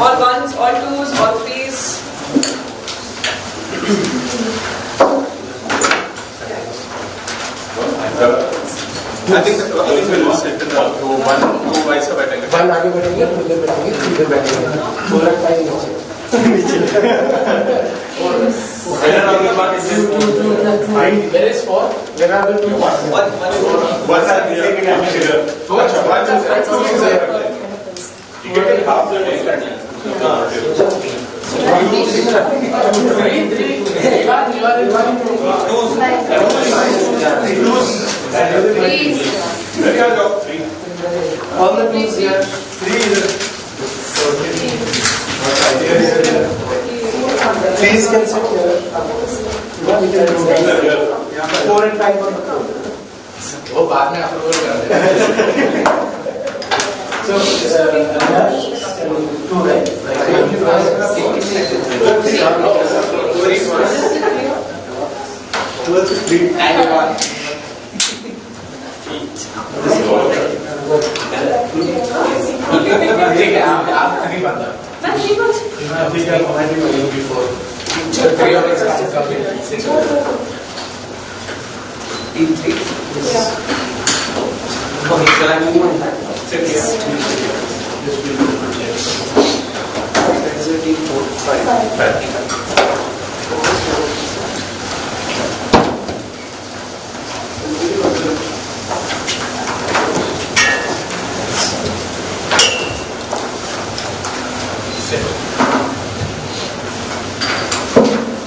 All ones, all twos, all threes. I think we'll sit in the 2 vice बैठेंगे. One आगे बैठेंगे, उधर बैठेंगे, इधर बैठेंगे. 4 and 5 नीचे. Where are the ones? Where is 4? Where are the 2? One are missing in the figure. One is there. half the day. All the twos here. 3 Please can sit here. 4 and 5 on the floor. वो बाद में approval कर देंगे. So, 2 right? Towards 3 and 1. आप नहीं बंदा. I think I might be before. So 3 of us have come in. 6 of us. Team 3. Yeah. Okay, shall I move on that? Sit here. That is a team 4. 5.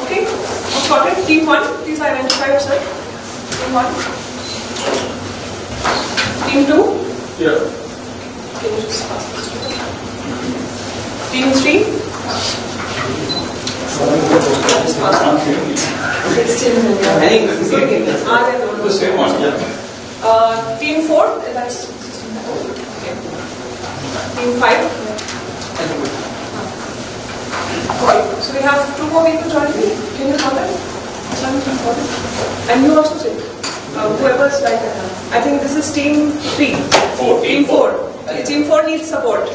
Okay, sorted. Team 1, please identify yourself. Team 1. Team 2. Yeah. Can you just pass this to me? Team 3. Just pass it. It's still in there. I think this is Okay. The same one. Yeah. Team 4, that's okay. Team 5. Okay, so we have 2 more people joining me. Can you come in? And you also sit. Whoever's like that. I think this is team 3. 4. Team 4. Team 4 needs support.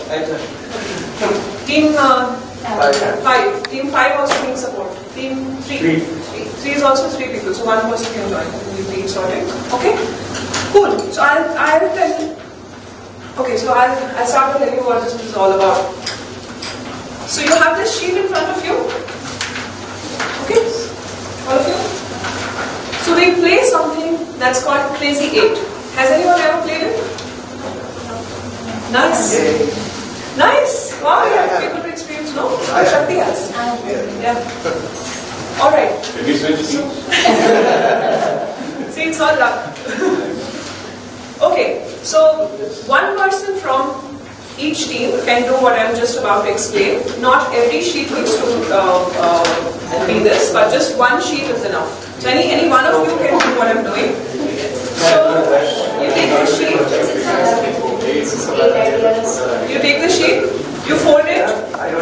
Team 5. Team 5 also needs support. Team 3. 3 is also 3 people, so 1 person can join. We'll be sorted. Okay? Cool. So I'll tell you. Okay, so I'll start by telling you what this is all about. So you have this sheet in front of you. Okay? All of you? So we play something that's called Crazy 8. Has anyone ever played it? Nice. Nice. Wow, you have people with experience, no? Shakti has. Yeah. Alright. Maybe switch teams. See, it's all luck. Okay, so one person from each team can do what I'm just about to explain. Not every sheet needs to be this, but just one sheet is enough. So any one of you can do what I'm doing. So you take the sheet. You take the sheet. You fold it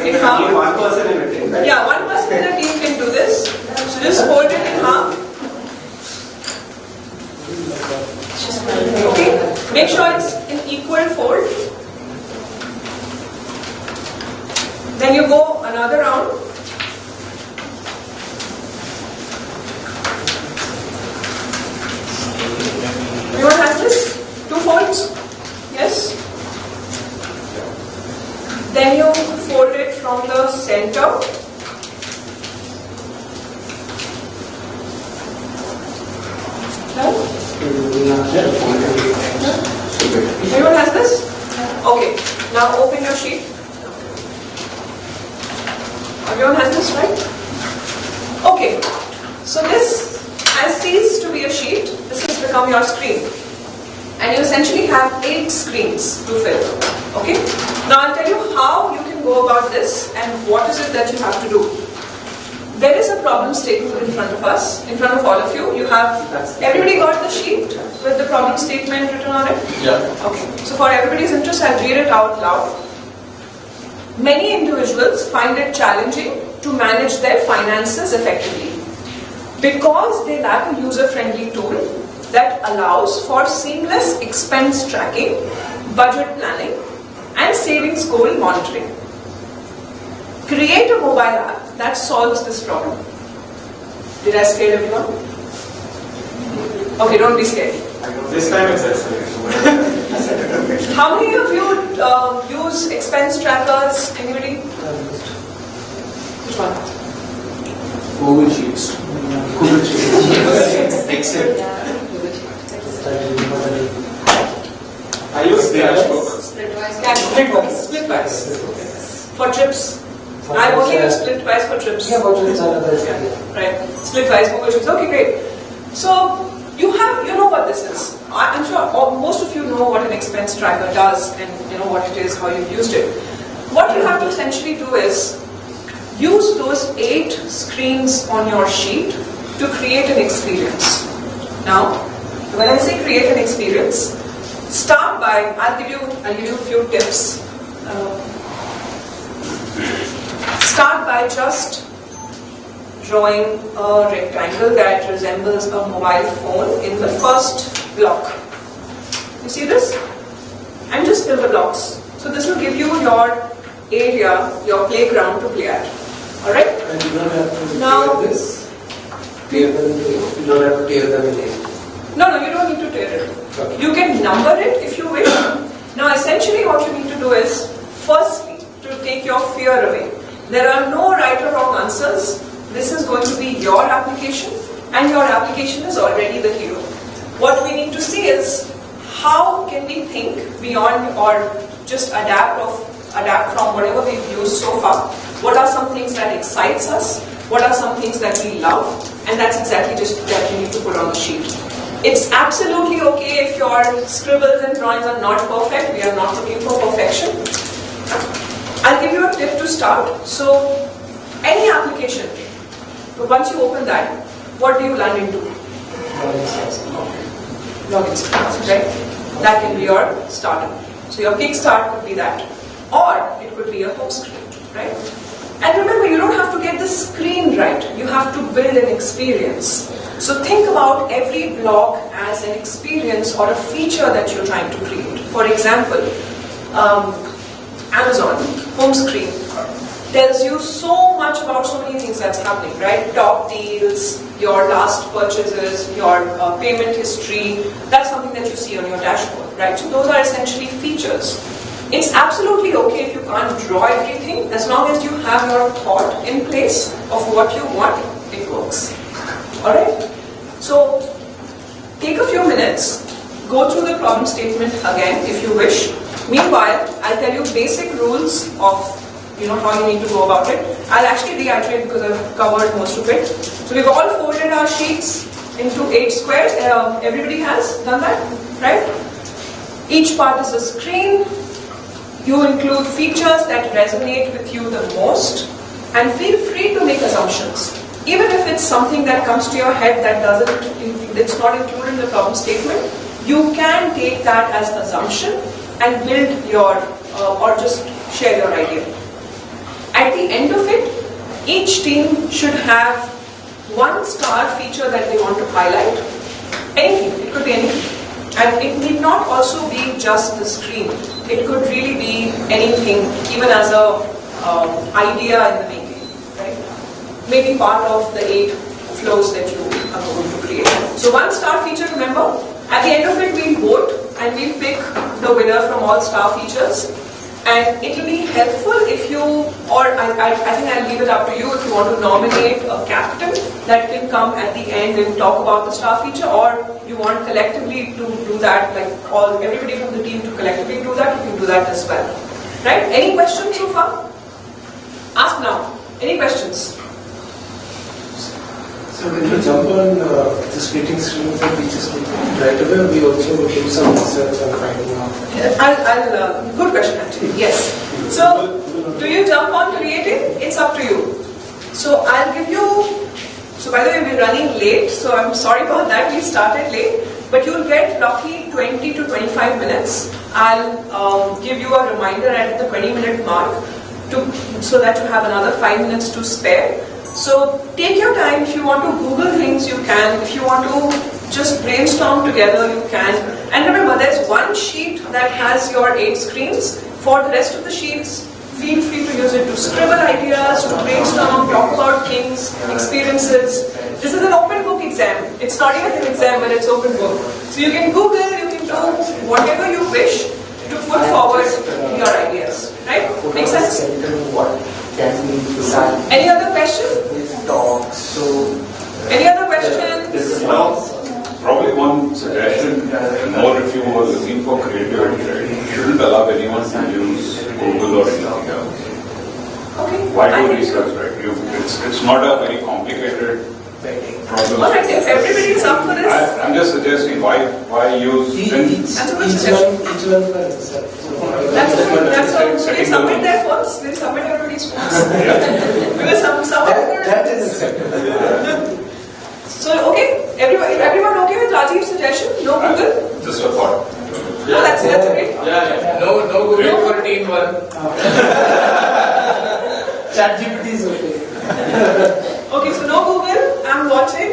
in half. One person in a team, right? Yeah, one person in a team can do this. So just fold it in half. Okay. Make sure it's in equal fold. Then you go another round. Anyone has this? 2 folds? Yes? Then you fold it from the center. Anyone has this? Okay. Now open your sheet. Everyone has this, right? Okay. So this has ceased to be a sheet. This has become your screen. And you essentially have 8 screens to fill. Okay? Now I'll tell you how you can go about this and what is it that you have to do. There is a problem statement in front of us, in front of all of you. You have, everybody got the sheet with the problem statement written on it? Yeah. Okay. So for everybody's interest, I'll read it out loud. Many individuals find it challenging to manage their finances effectively because they lack a user-friendly tool that allows for seamless expense tracking, budget planning, and savings goal monitoring. Create a mobile app that solves this problem. Did I scare everyone? Okay, don't be scared. This time it's How many of you use expense trackers? Anybody? Which one? Google Sheets. Google Sheets. Excel. I use Sketchbook. Splitwise. Splitwise. For trips. I only use splitwise for trips. Yeah, for trips and others. Yeah, right. Splitwise Google Sheets. Okay, great. So you know what this is. I'm sure most of you know what an expense tracker does and you know what it is, how you've used it. What you have to essentially do is use those 8 screens on your sheet to create an experience. Now, when I say create an experience, start by, I'll give you a few tips. Start by just drawing a rectangle that resembles a mobile phone in the first block. You see this? And just fill the blocks. So this will give you your area, your playground to play at. Alright? And you don't have to Now, tear this? Tear them in eight. You don't have to tear them in eight. No, you don't need to tear it. Okay. You can number it if you wish. Now essentially what you need to do is, firstly, to take your fear away. There are no right or wrong answers. This is going to be your application and your application is already the hero. What we need to see is how can we think beyond or just adapt from whatever we've used so far. What are some things that excites us? What are some things that we love? And that's exactly just that you need to put on the sheet. It's absolutely okay if your scribbles and drawings are not perfect. We are not looking for perfection. I'll give you a tip to start. So, any application, once you open that, what do you land into? Login screens, right? That can be your starter. So your kickstart could be that. Or it could be a home screen, right? And remember, you don't have to get the screen right. You have to build an experience. So think about every block as an experience or a feature that you're trying to create. For example, Amazon home screen tells you so much about so many things that's happening, right? Top deals, your last purchases, your payment history. That's something that you see on your dashboard, right? So those are essentially features. It's absolutely okay if you can't draw everything, as long as you have your thought in place of what you want, it works. Alright? So, take a few minutes, go through the problem statement again if you wish. Meanwhile, I'll tell you basic rules of how you need to go about it. I'll actually reiterate because I've covered most of it. So we've all folded our sheets into 8 squares. Everybody has done that, right? Each part is a screen. You include features that resonate with you the most, and feel free to make assumptions. Even if it's something that comes to your head that it's not included in the problem statement, you can take that as assumption and build your, or just share your idea. At the end of it, each team should have 1 star feature that they want to highlight. Anything, it could be anything. And it need not also be just the screen. It could really be anything, even as a idea in the making, right? Maybe part of the 8 flows that you are going to create. So 1 star feature, remember, at the end of it we'll vote and we'll pick the winner from all star features. And it will be helpful if you, or I think I'll leave it up to you if you want to nominate a captain that can come at the end and talk about the star feature, or you want collectively to do that, like everybody from the team to collectively do that, you can do that as well. Right? Any questions so far? Ask now. Any questions? So when we jump on this creating screens and feature statement, right away we also do some research on finding out. Good question actually, yes. So, do you jump on creating? It's up to you. So, I'll give you, so by the way we're running late, so I'm sorry about that, we started late, but you'll get roughly 20 to 25 minutes. I'll give you a reminder at the 20-minute mark so that you have another 5 minutes to spare. So take your time. If you want to Google things, you can. If you want to just brainstorm together, you can. And remember, there's 1 sheet that has your 8 screens. For the rest of the sheets, feel free to use it to scribble ideas, to brainstorm, talk about things, experiences. This is an open book exam. It's not even an exam, but it's open book. So you can Google, you can do whatever you wish to put forward your ideas. Right? Make sense? Any other question? Dogs. So Any other question? Probably one suggestion, more if you were looking for creativity, right? You shouldn't allow anyone to use Google or anything else. Okay. Why do research, right? It's not a very complicated problem. Alright, if everybody is up for this. I'm just suggesting why use That's a good suggestion. That's a we'll submit their first. We'll submit everybody's first. Because some That is acceptable. So okay, everyone okay with Rajiv's suggestion? No Google? just a thought. No, that's great. No Google for team 1. ChatGPT is okay. Okay, so no Google, I'm watching.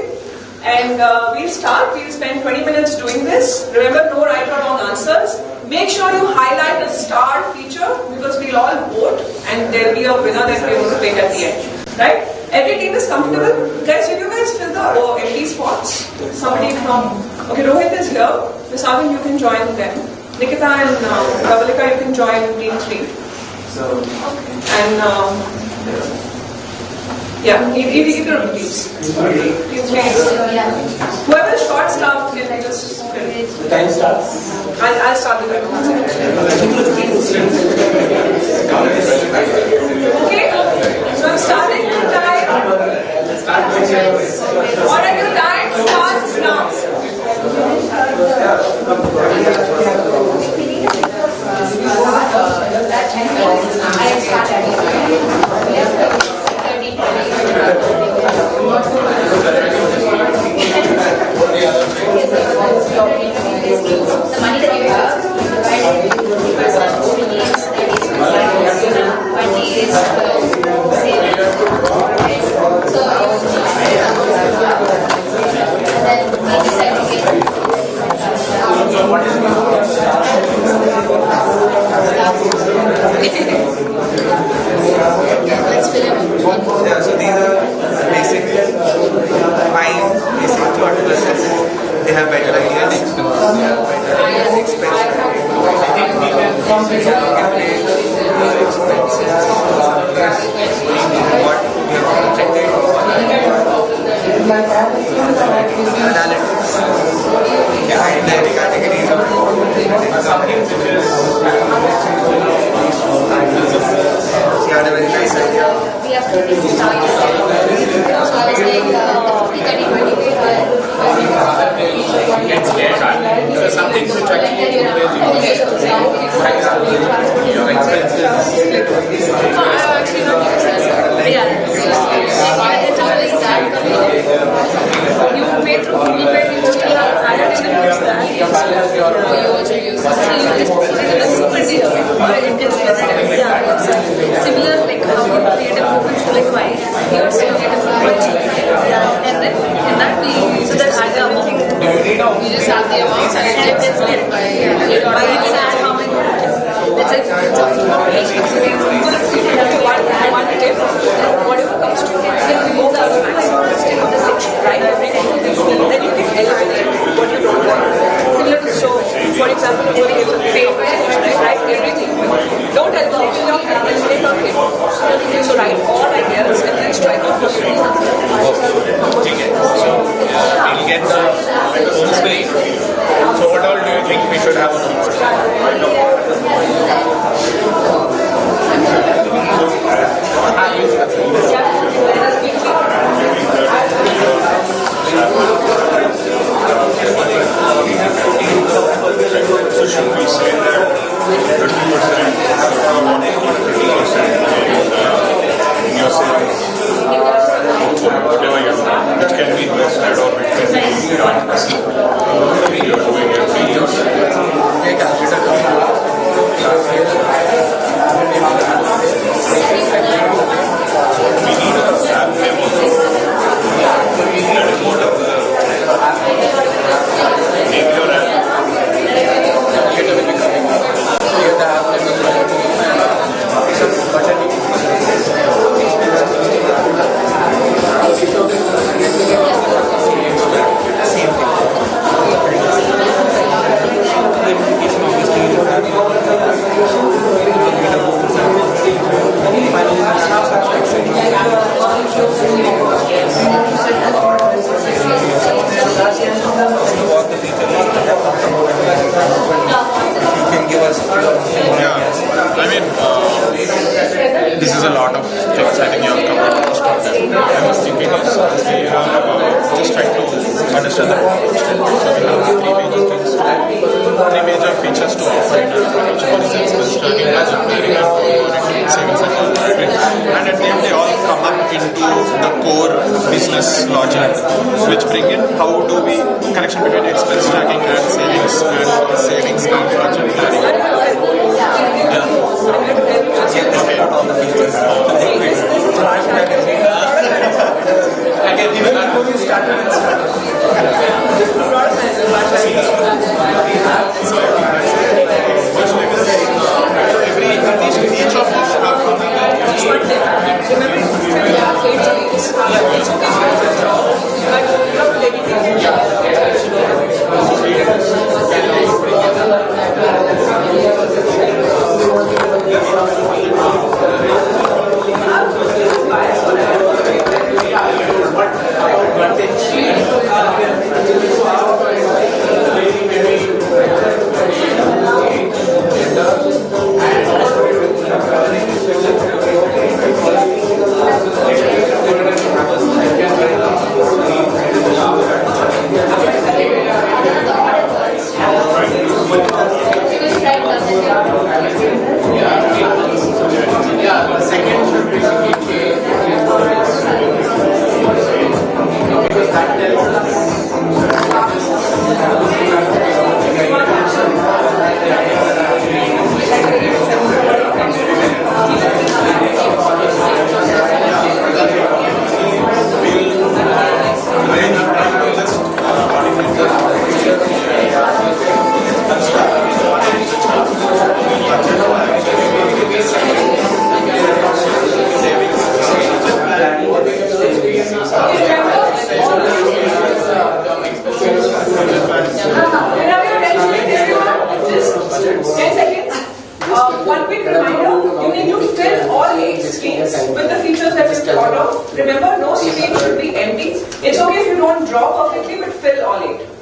And we'll start. We'll spend 20 minutes doing this. Remember, no right or wrong answers. Make sure you highlight a star feature because we'll all vote and there'll be a winner that we're going to pick at the end. Right? Every team is comfortable. Guys, will you guys fill the empty spots? Somebody from... Okay, Rohit is here. Ms. Arvind, you can join them. Nikita and Dhavalika, you can join team 3. So, And... yeah, either of these. Team 3 is... Whoever is short staff can just... the time starts. I'll start with that. Okay, so I'm starting the time. What are your time? Starts now. The money that you have, divided into 50% over years, 20 is saving. So and then each segregate. Let's fill in. Yeah, so these are basic 5 basic thought processes. They have better ideas. We have to be started. So I was like 30-20. So some things which actually You pay through Google Pay, you just have added in the that. You also use it. So you just put it in a super deal. It gets generated. Yeah, it's similar like how you create a movement to like why. Here so you get a movement. Yeah. And then in that we so that's add the amount. You just have the amount and it gets split by By each add how many. It's like into the core business logic, which bring in how do we connection between expense tracking and savings and budget planning. Each of us have One quick reminder, you need to fill all 8 screens with the features that we've thought of. Remember, no screen should be empty. It's okay if you don't draw perfectly, but fill all 8.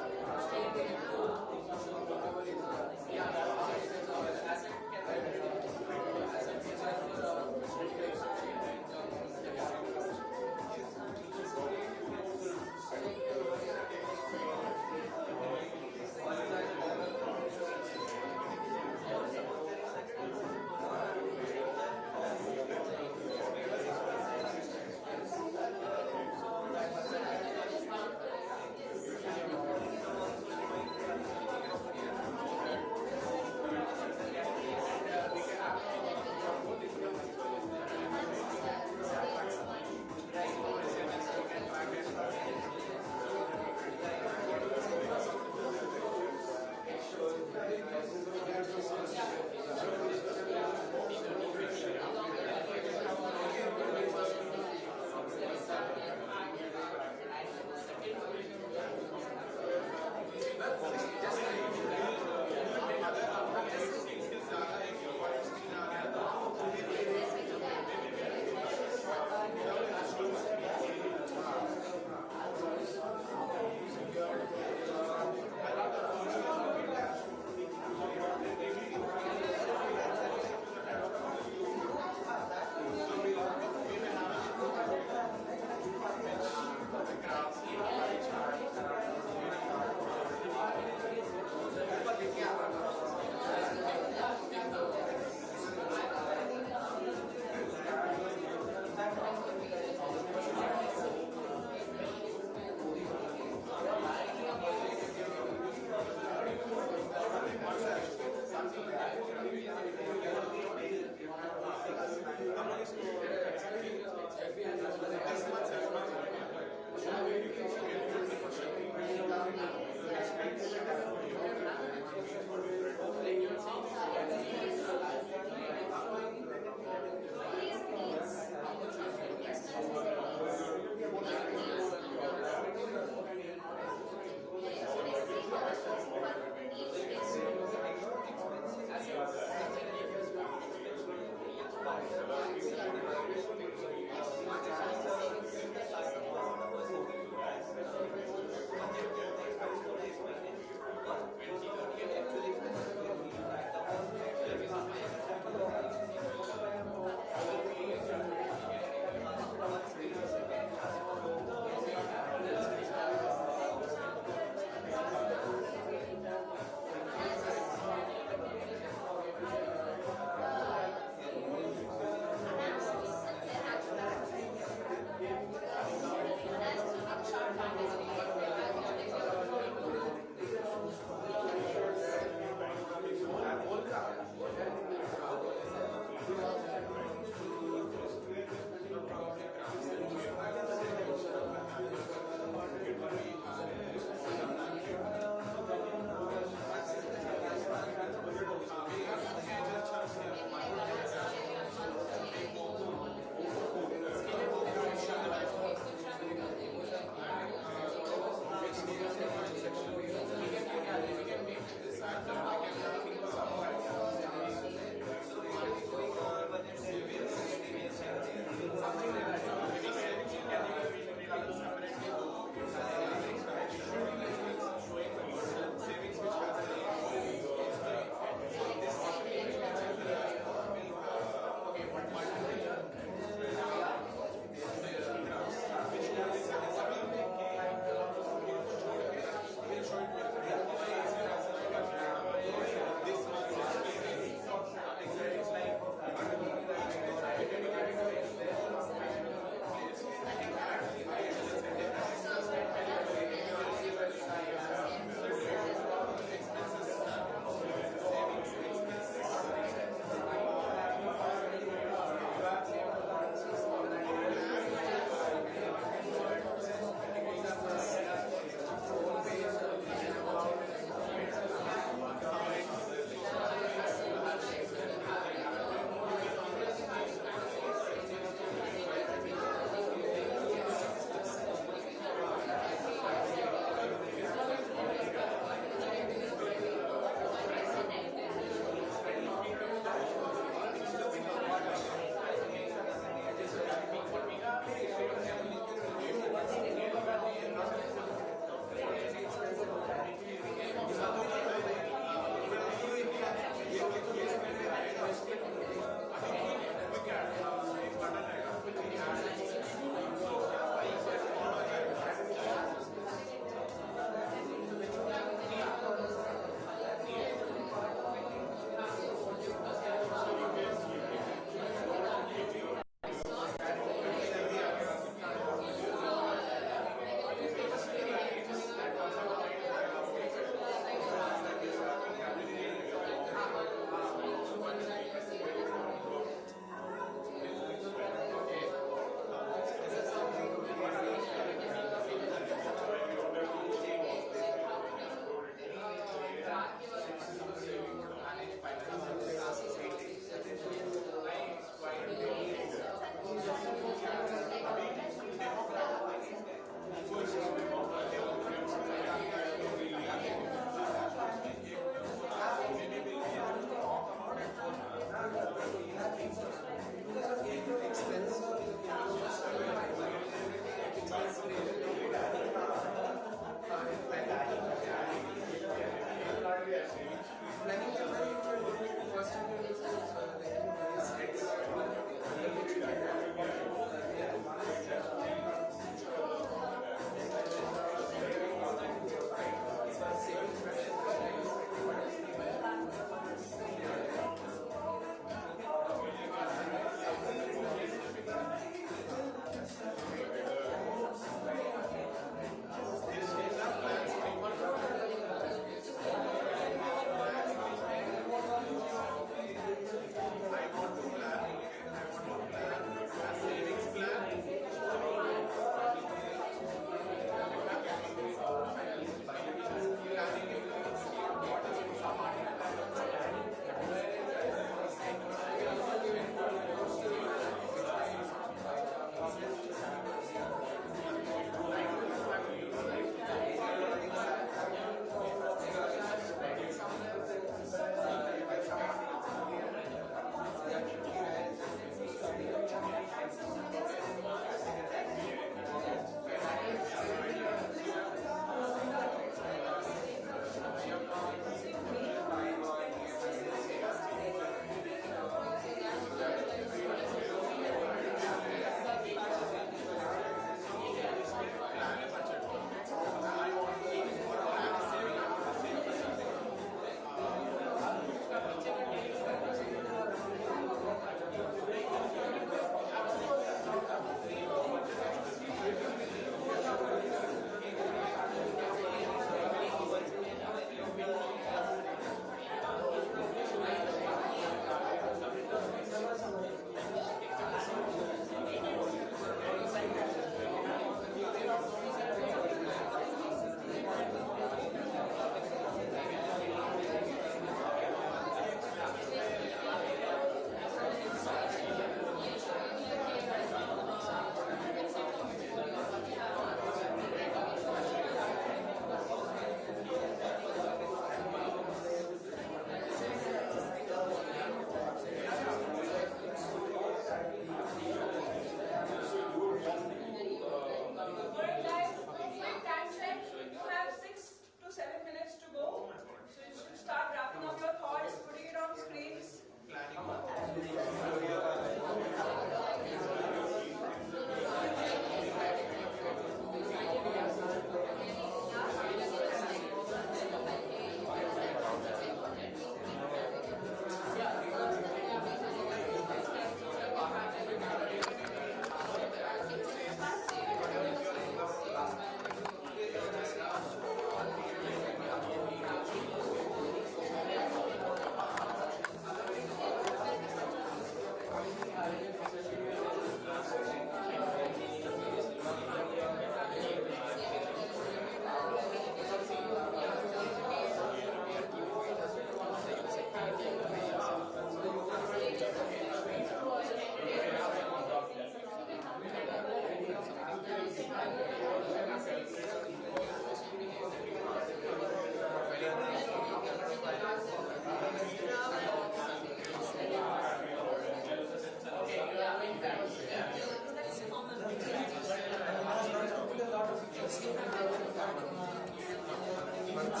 Recording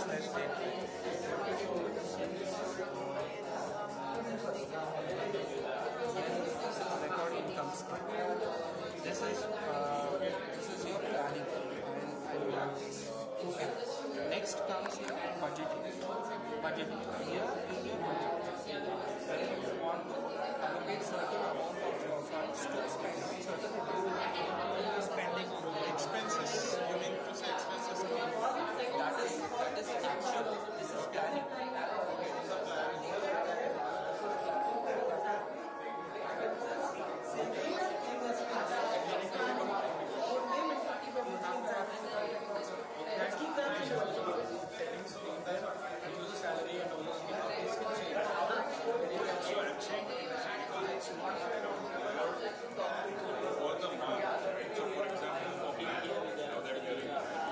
comes in. This is your planning. Okay. Next comes your budgeting. Budgeting. Here you want to allocate certain amount of your funds to spend on certain spending on Expenses. You mean to say expenses? that is actual. This is planning. Settings on that, use the salary and all those things can change. So I'm saying, For the month, so for example, for me, now that we are in,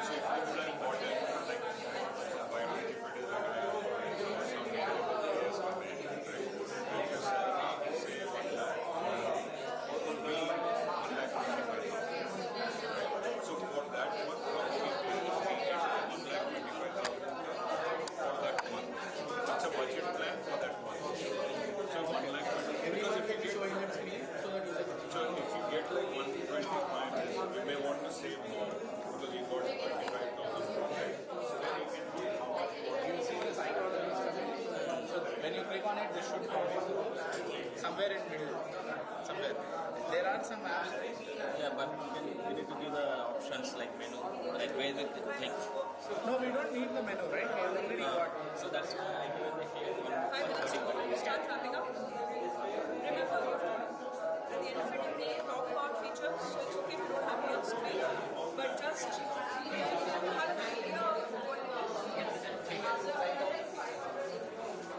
so if I would have bought it, like, Byteridge, if it is a guy or some years or maybe, right? Because say 1 lakh, or could be 1 lakh 25,000. So for that month, probably we get 1 lakh 25,000 for that month. That's a budget plan for that month. So 1 lakh 25,000. Because if you get showing that screen, so if you get like 125, you may want to save more because you got 25,000 from that. So then you can do how much you want. You see the psychology is coming. So when you click on it, this should come somewhere in middle. Somewhere. There are some apps. Yeah, but we need to give the options like menu, like where the things. No, we don't need the menu, right? We already got. So that's why I give the here 5 minutes start wrapping up. Remember, at the end of it, we talk about features, so it's okay if you don't have it on screen, but just have an idea of what it is.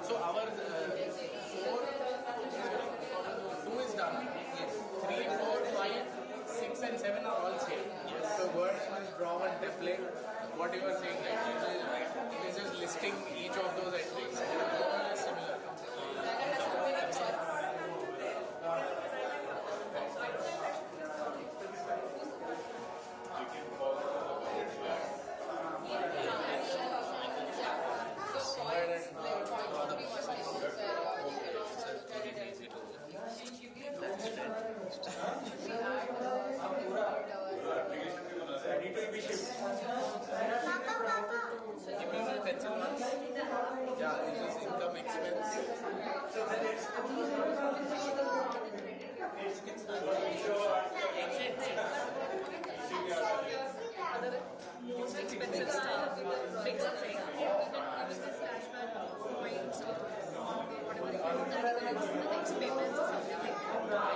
So our 2 is done. 3, 4, 5, 6 and 7 are all same. The word is draw and template. What you are saying, right? It is just listing each of those entries. All is similar. Yeah, this is income expense. Expensive stuff, big thing. Use the flashback points or whatever you want to the next payments or something like that.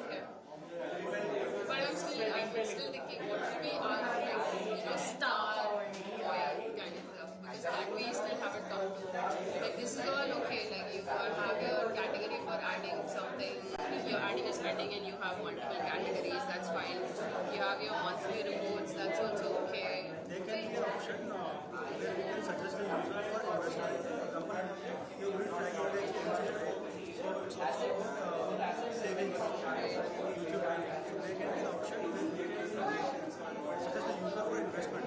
Okay. But I'm still thinking what should be our star point kind of stuff, because that we still haven't talked to. Like this is all okay, like you have your category for adding something. If you're adding a spending and you have multiple categories, that's fine. You have your monthly reports, that's also okay. There can be an option where we can suggest the user for investment. You will track your expenses. So it's also about savings, future planning. So there can be an option where we can suggest the user for investment.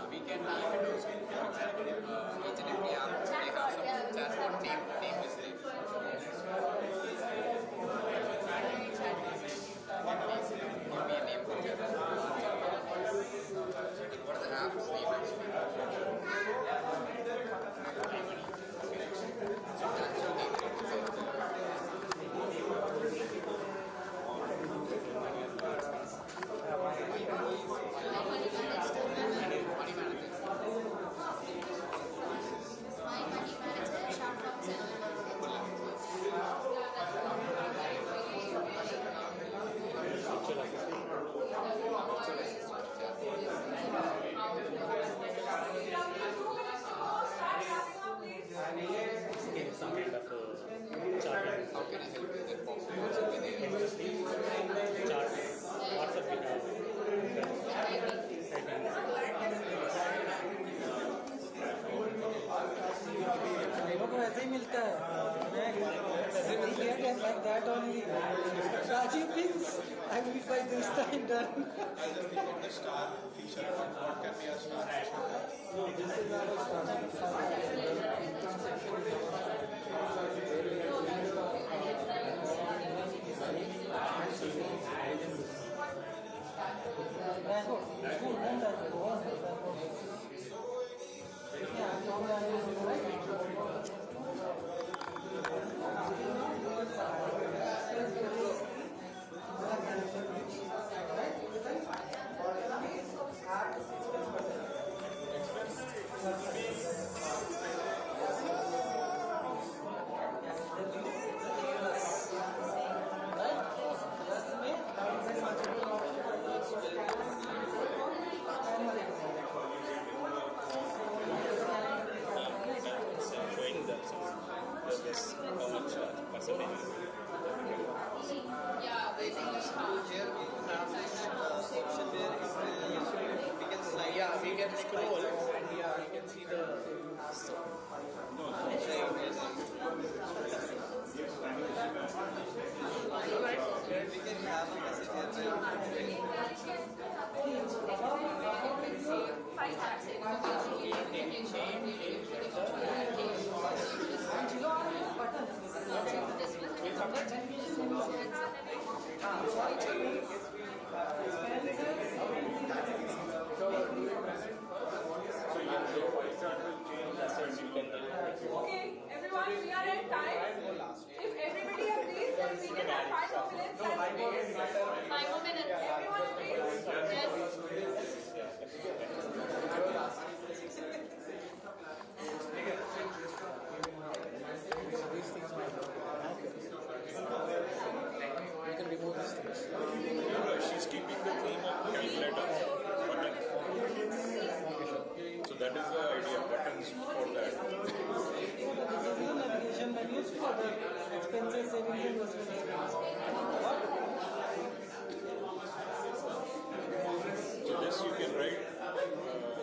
We can have it also. For example, HDFC app, they have मिलता है we get it like that only. Rajiv means I will by this time done. I'll just click on the star feature. What can be a star feature? This is not a star. Showing them this how much percentage. Yeah, basically. Here we have this section where we can slide. Yeah, we can scroll and yeah, you can see the. Alright, we can have a message here. Okay, everyone, we are at time. If everybody agrees, then we can have 5 more minutes. 5 more minutes. Everyone agrees? You can remove these things. She's keeping the theme of calculator button. So that is the idea, buttons for that. This is your navigation menus for the expenses, savings, and investments. So this you can write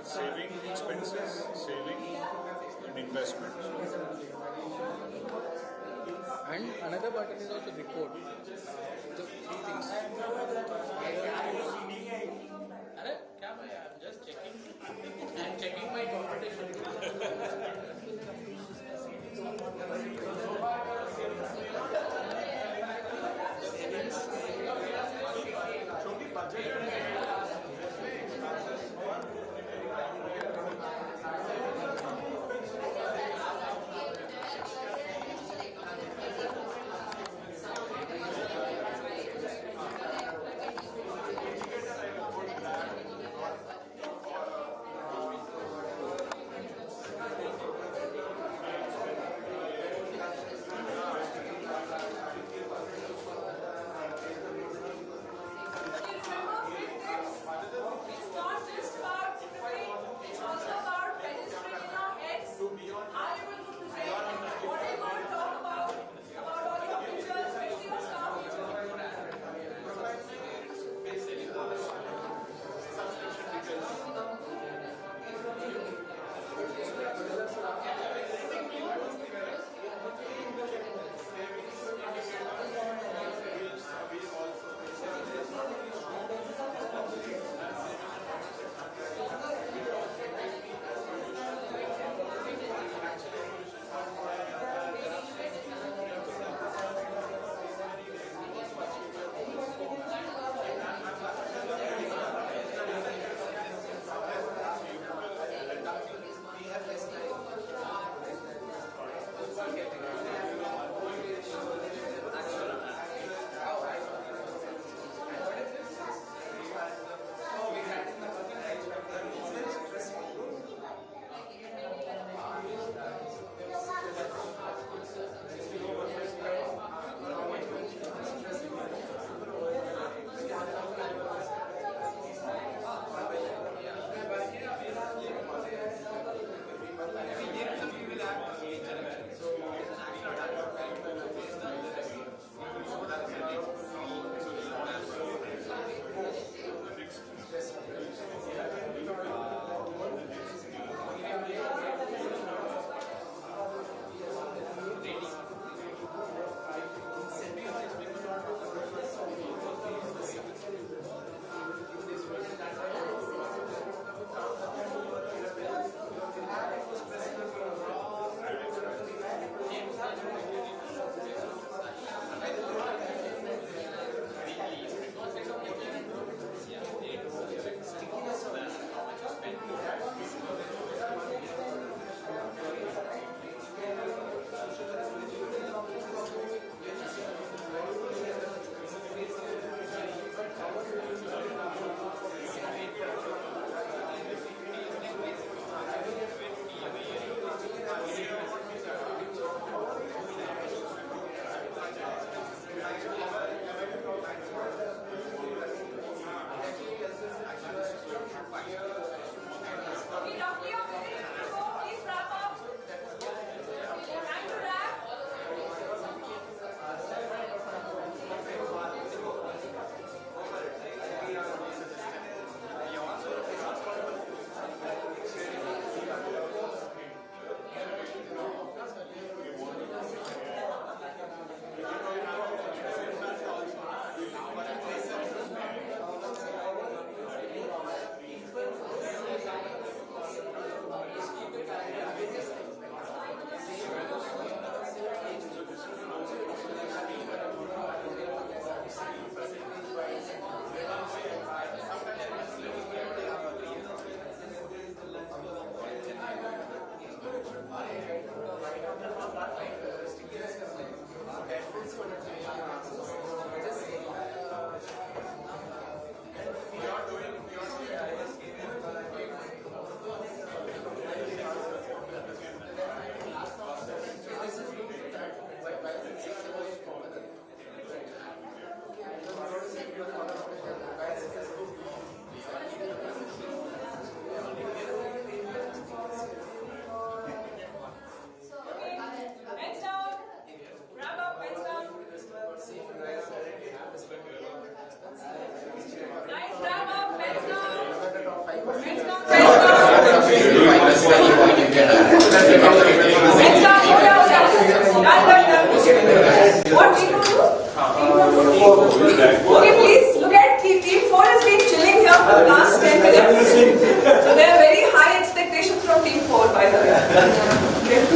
saving, expenses, saving and investments. And another button is also report. So 3 things. I'm just checking. I'm checking my competition.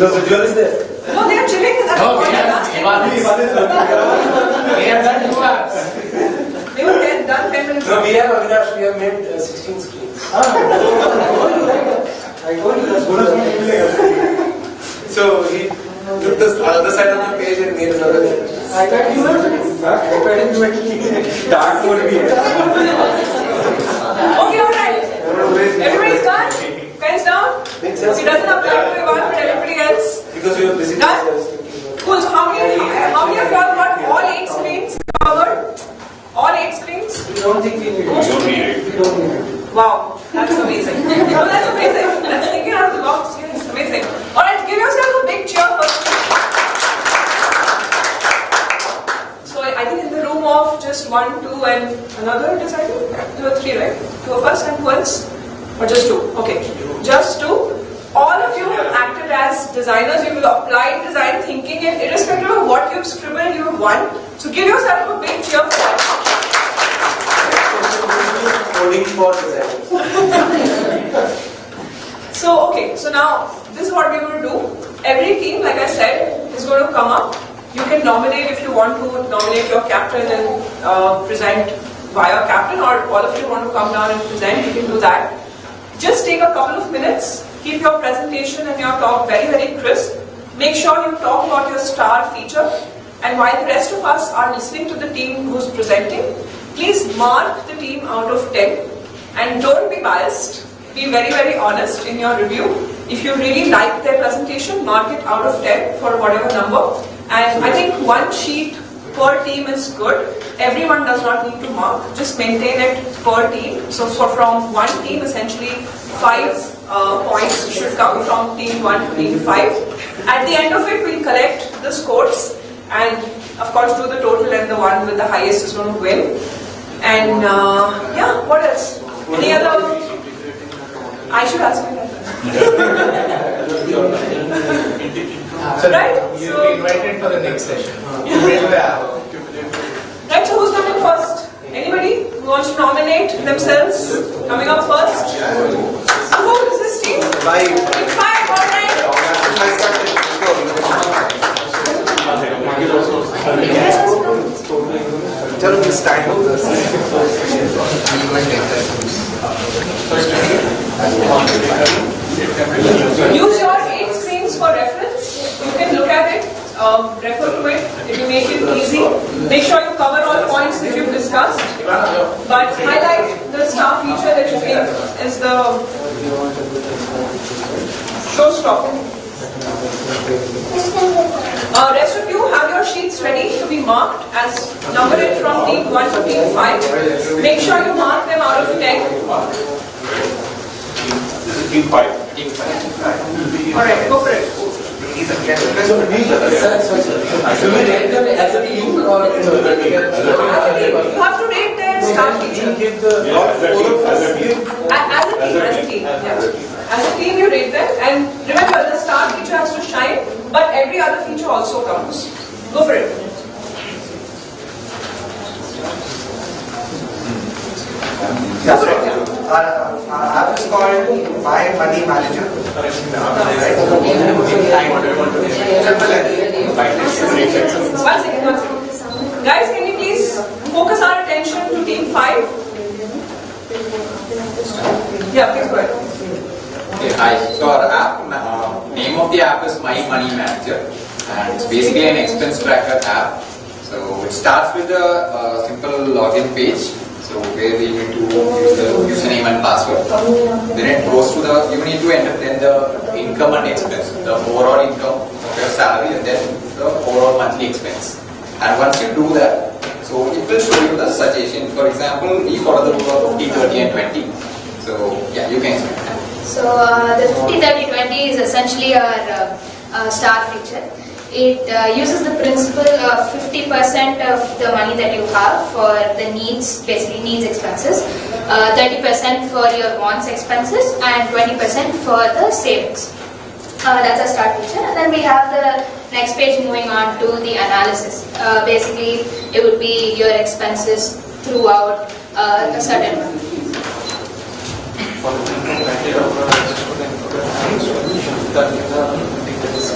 Because the jewel is there. No, they are chilling. That's No, what we I'm have asking. done 2 hours. They were done 10 minutes No, ago. we have Avinash, we have made 16 screens. I told you that's good. So he took the other side of the page and made another. iPad Dark mode bhi hai. Okay, alright. Everybody's done? Guys down? It doesn't apply to Ivan, but everybody else. Because you were busy. Done? Cool. So how many of y'all got all 8 screens covered? All 8 screens? We don't think we need it. We don't need it. Wow, that's amazing. No, that's amazing. That's thinking out of the box. Yes, amazing. Alright, give yourself a big cheer first. So I think in the room of just 1, 2 and another decided? 2 or 3, right? 2 of us and 2 else? Or just 2? Okay. Just 2. All of you have acted as designers. You will apply design thinking, and irrespective of what you've scribbled, you have won. So give yourself a big cheer for that. Coding for designers. So, okay, so now this is what we're going to do. Every team, like I said, is going to come up. You can nominate if you want to nominate your captain and present via captain, or all of you want to come down and present, you can do that. Just take a couple of minutes, keep your presentation and your talk very, very crisp. Make sure you talk about your star feature, and while the rest of us are listening to the team who's presenting, please mark the team out of 10 and don't be biased. Be very, very honest in your review. If you really like their presentation, mark it out of 10 for whatever number. And I think 1 sheet per team is good. Everyone does not need to mark. Just maintain it per team. So from 1 team, essentially 5 points should come from team 1 to team 5. At the end of it, we'll collect the scores and of course do the total, and the one with the highest is going to win. And yeah, what else? Any other? I should ask you that. Right? You'll be invited for the next session. You build the app. Right, so who's coming first? Anybody who wants to nominate themselves? Coming up first? Who is this team? Bye. Team 5, alright. Tell me this time. Use your 8 screens for reference. You can look at it, refer to it. It will make it easy. Make sure you cover all points that you've discussed. But highlight the star feature that you think is the showstopper. Rest of you have your sheets ready to be marked as numbered from team 1 to team 5. Make sure you mark them out of 10. This is team 5. Alright, go for it. Do we rate them as a team or You have to rate their star feature. As a team. As a team you rate them, and remember the star feature has to shine, but every other feature also counts. Go for it. Our app is called My Money Manager. One second. Guys, can you please focus our attention to team 5? Yeah, please go ahead. Okay, hi. So our app, name of the app is My Money Manager, and it's basically an expense tracker app. So it starts with a simple login page, so where you need to use the username and password. Then it goes to the, you need to enter then the income and expense, the overall income of your salary, and then the overall monthly expense. And once you do that, so it will show you the suggestion. For example, we follow the rule of 50, 30 and 20. So yeah, you can explain. So the 50-30-20 is essentially our star feature. It uses the principle of 50% of the money that you have for the needs, basically needs expenses, 30% for your wants expenses, and 20% for the savings. That's a start feature. And then we have the next page moving on to the analysis. Basically, it would be your expenses throughout a certain month.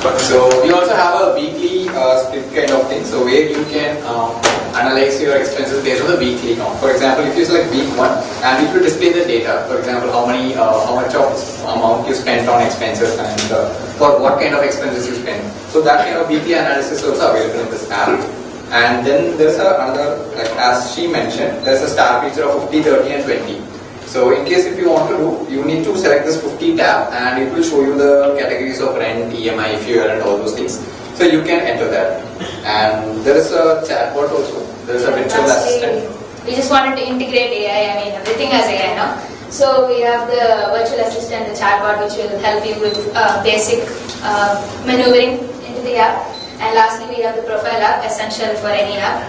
So we also have a weekly split kind of thing, so where you can analyze your expenses based on the weekly count. For example, if you select week 1 and it will display the data, for example, how much of amount you spent on expenses and for what kind of expenses you spend. So that kind of weekly analysis is also available in this app. And then there's another, like as she mentioned, there's a star feature of 50, 30 and 20. So in case if you want to do, you need to select this 50 tab and it will show you the categories of rent, EMI, fuel and all those things. So you can enter that. And there is a chatbot also. There is a virtual assistant. We just wanted to integrate AI. I mean, everything has AI now. So we have the virtual assistant, the chatbot, which will help you with basic maneuvering into the app. And lastly, we have the profile app, essential for any app.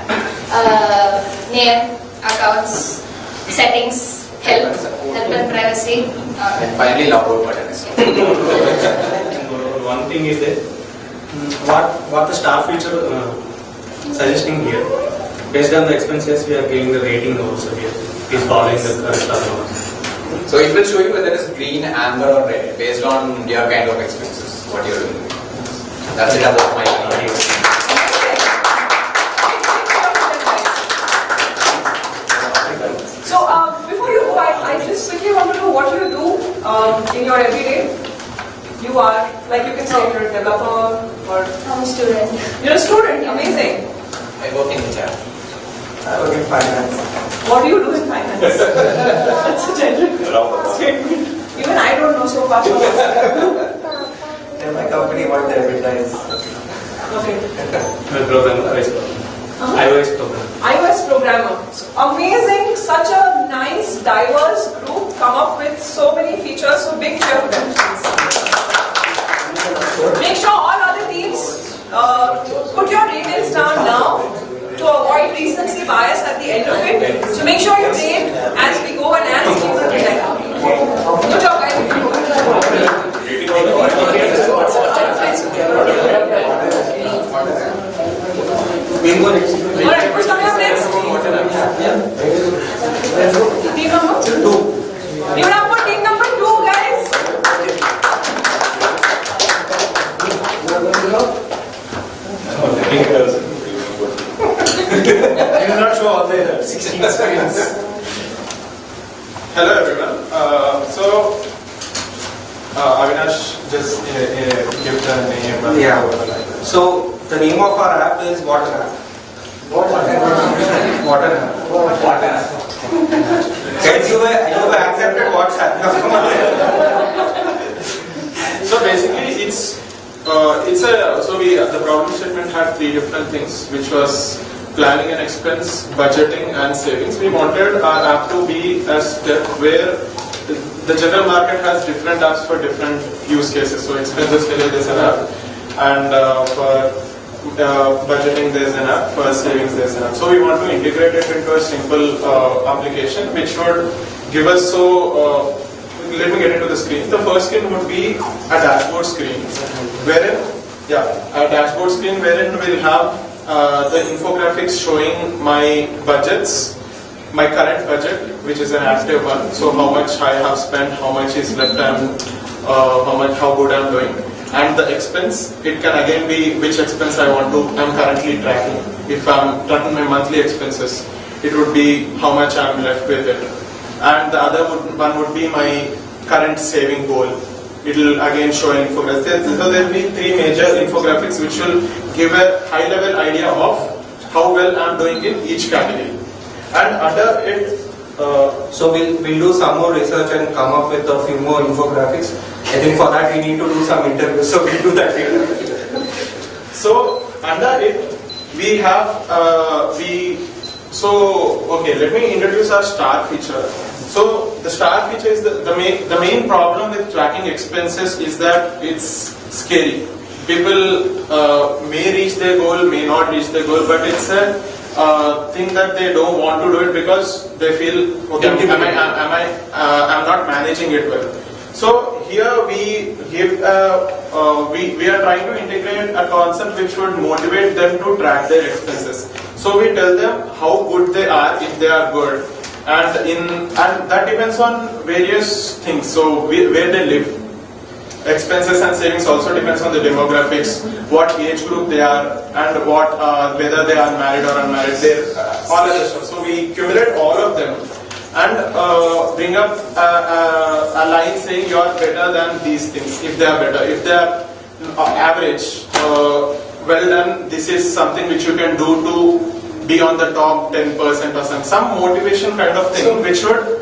Name, accounts, settings, help and privacy. And finally, logout button. One thing is that what the star feature suggesting here, based on the expenses, we are giving the rating also here. Is following the correct amount. So it will show you whether it's green, amber or red based on your kind of expenses, what you're doing. That's it about my idea. So before you go, I just quickly want to know what you do in your everyday. You are, like you can say you're a developer or... I'm a student. You're a student, amazing. I work in HR. I work in finance. What do you do in finance? That's a general statement. Even I don't know so far. Tell my company what their EBITDA is. Okay. iOS programmer. iOS programmer. So amazing, such a nice, diverse group come up with so many features, so big cheer for them. Make sure all other teams put your details down now to avoid recency bias at the end of it. So make sure you rate as we go and as we present. Good job, guys. Alright, who's coming up next? Team number 2. Give it up for team number 2, guys. You will not show all the 16 screens. Hello everyone. Avinash just give the name. Yeah. So the name of our app is Water App. Water App. Guys, you have accepted WhatsApp. So basically, the problem statement had 3 different things, which was planning and expense, budgeting and savings. We wanted our app to be a step where the general market has different apps for different use cases. So expenses there is an app, and for budgeting there's an app, for savings there's an app. So we want to integrate it into a simple application which would give us let me get into the screen. The first screen would be a dashboard screen, wherein we'll have the infographics showing my budgets, my current budget, which is an active one. So how much I have spent, how much is left, and how good I'm doing. And the expense, it can again be which expense I'm currently tracking. If I'm tracking my monthly expenses, it would be how much I'm left with it. And the other one would be my current saving goal. It will again show an infographic. So there will be 3 major infographics which will give a high level idea of how well I'm doing in each category. And under it, so we'll do some more research and come up with a few more infographics. I think for that we need to do some interviews, so we'll do that later. So under it, we have let me introduce our star feature. So the star feature is the main problem with tracking expenses is that it's scary. People may reach their goal, may not reach their goal, but it's a thing that they don't want to do it because they feel, okay, I'm not managing it well. So here we give we are trying to integrate a concept which would motivate them to track their expenses. So we tell them how good they are if they are good, and that depends on various things. So where they live, expenses and savings also depends on the demographics, what age group they are, and what whether they are married or unmarried. All other stuff. So we accumulate all of them and bring up a line saying you are better than these things. If they are better, if they are average, well done. This is something which you can do to be on the top 10% or some motivation kind of thing, which would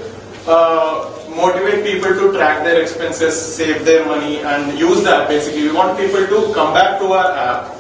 motivate people to track their expenses, save their money, and use that. Basically, we want people to come back to our app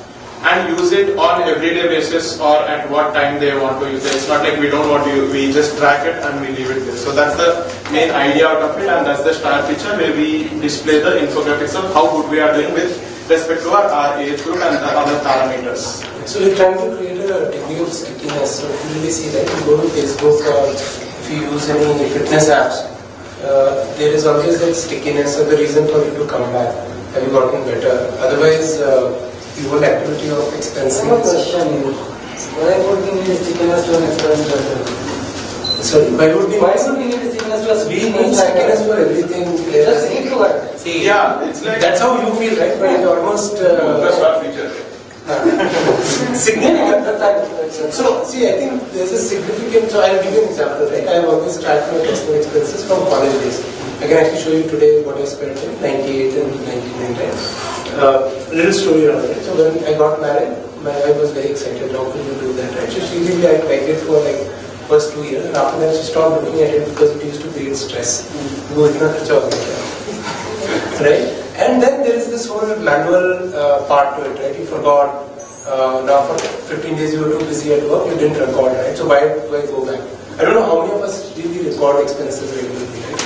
and use it on everyday basis or at what time they want to use it. It's not like we don't want to, we just track it and we leave it there. So that's the main idea out of it, and that's the star feature where we display the infographics of how good we are doing with respect to our age group and the other parameters. So we're trying to create a degree of stickiness. So if you really see that, you go to Facebook or if you use any fitness apps, there is always that stickiness or the reason for you to come back. Have you gotten better? Otherwise, the whole activity of expensing. I have a question. Why would we need stickiness to an expense better? Sorry, why would we need stickiness to a we need stickiness for everything. Just need to work. See, yeah, it's like that's how you feel, right? But it almost significant. So, see, I think there's a significant. So, I'll give you an example, right? I have always tracked my personal expenses from college days. I can actually show you today what I spent in 98 and 99, right? Little story around it. So, when I got married, my wife was very excited. How could you do that, right? So, she really I liked it for like first 2 years, and after that, she stopped looking at it because it used to create stress. Right? And then there is this whole manual part to it, right? You forgot. Now for 15 days you were too busy at work, you didn't record, right? So why do I go back? I don't know how many of us really record expenses regularly, right?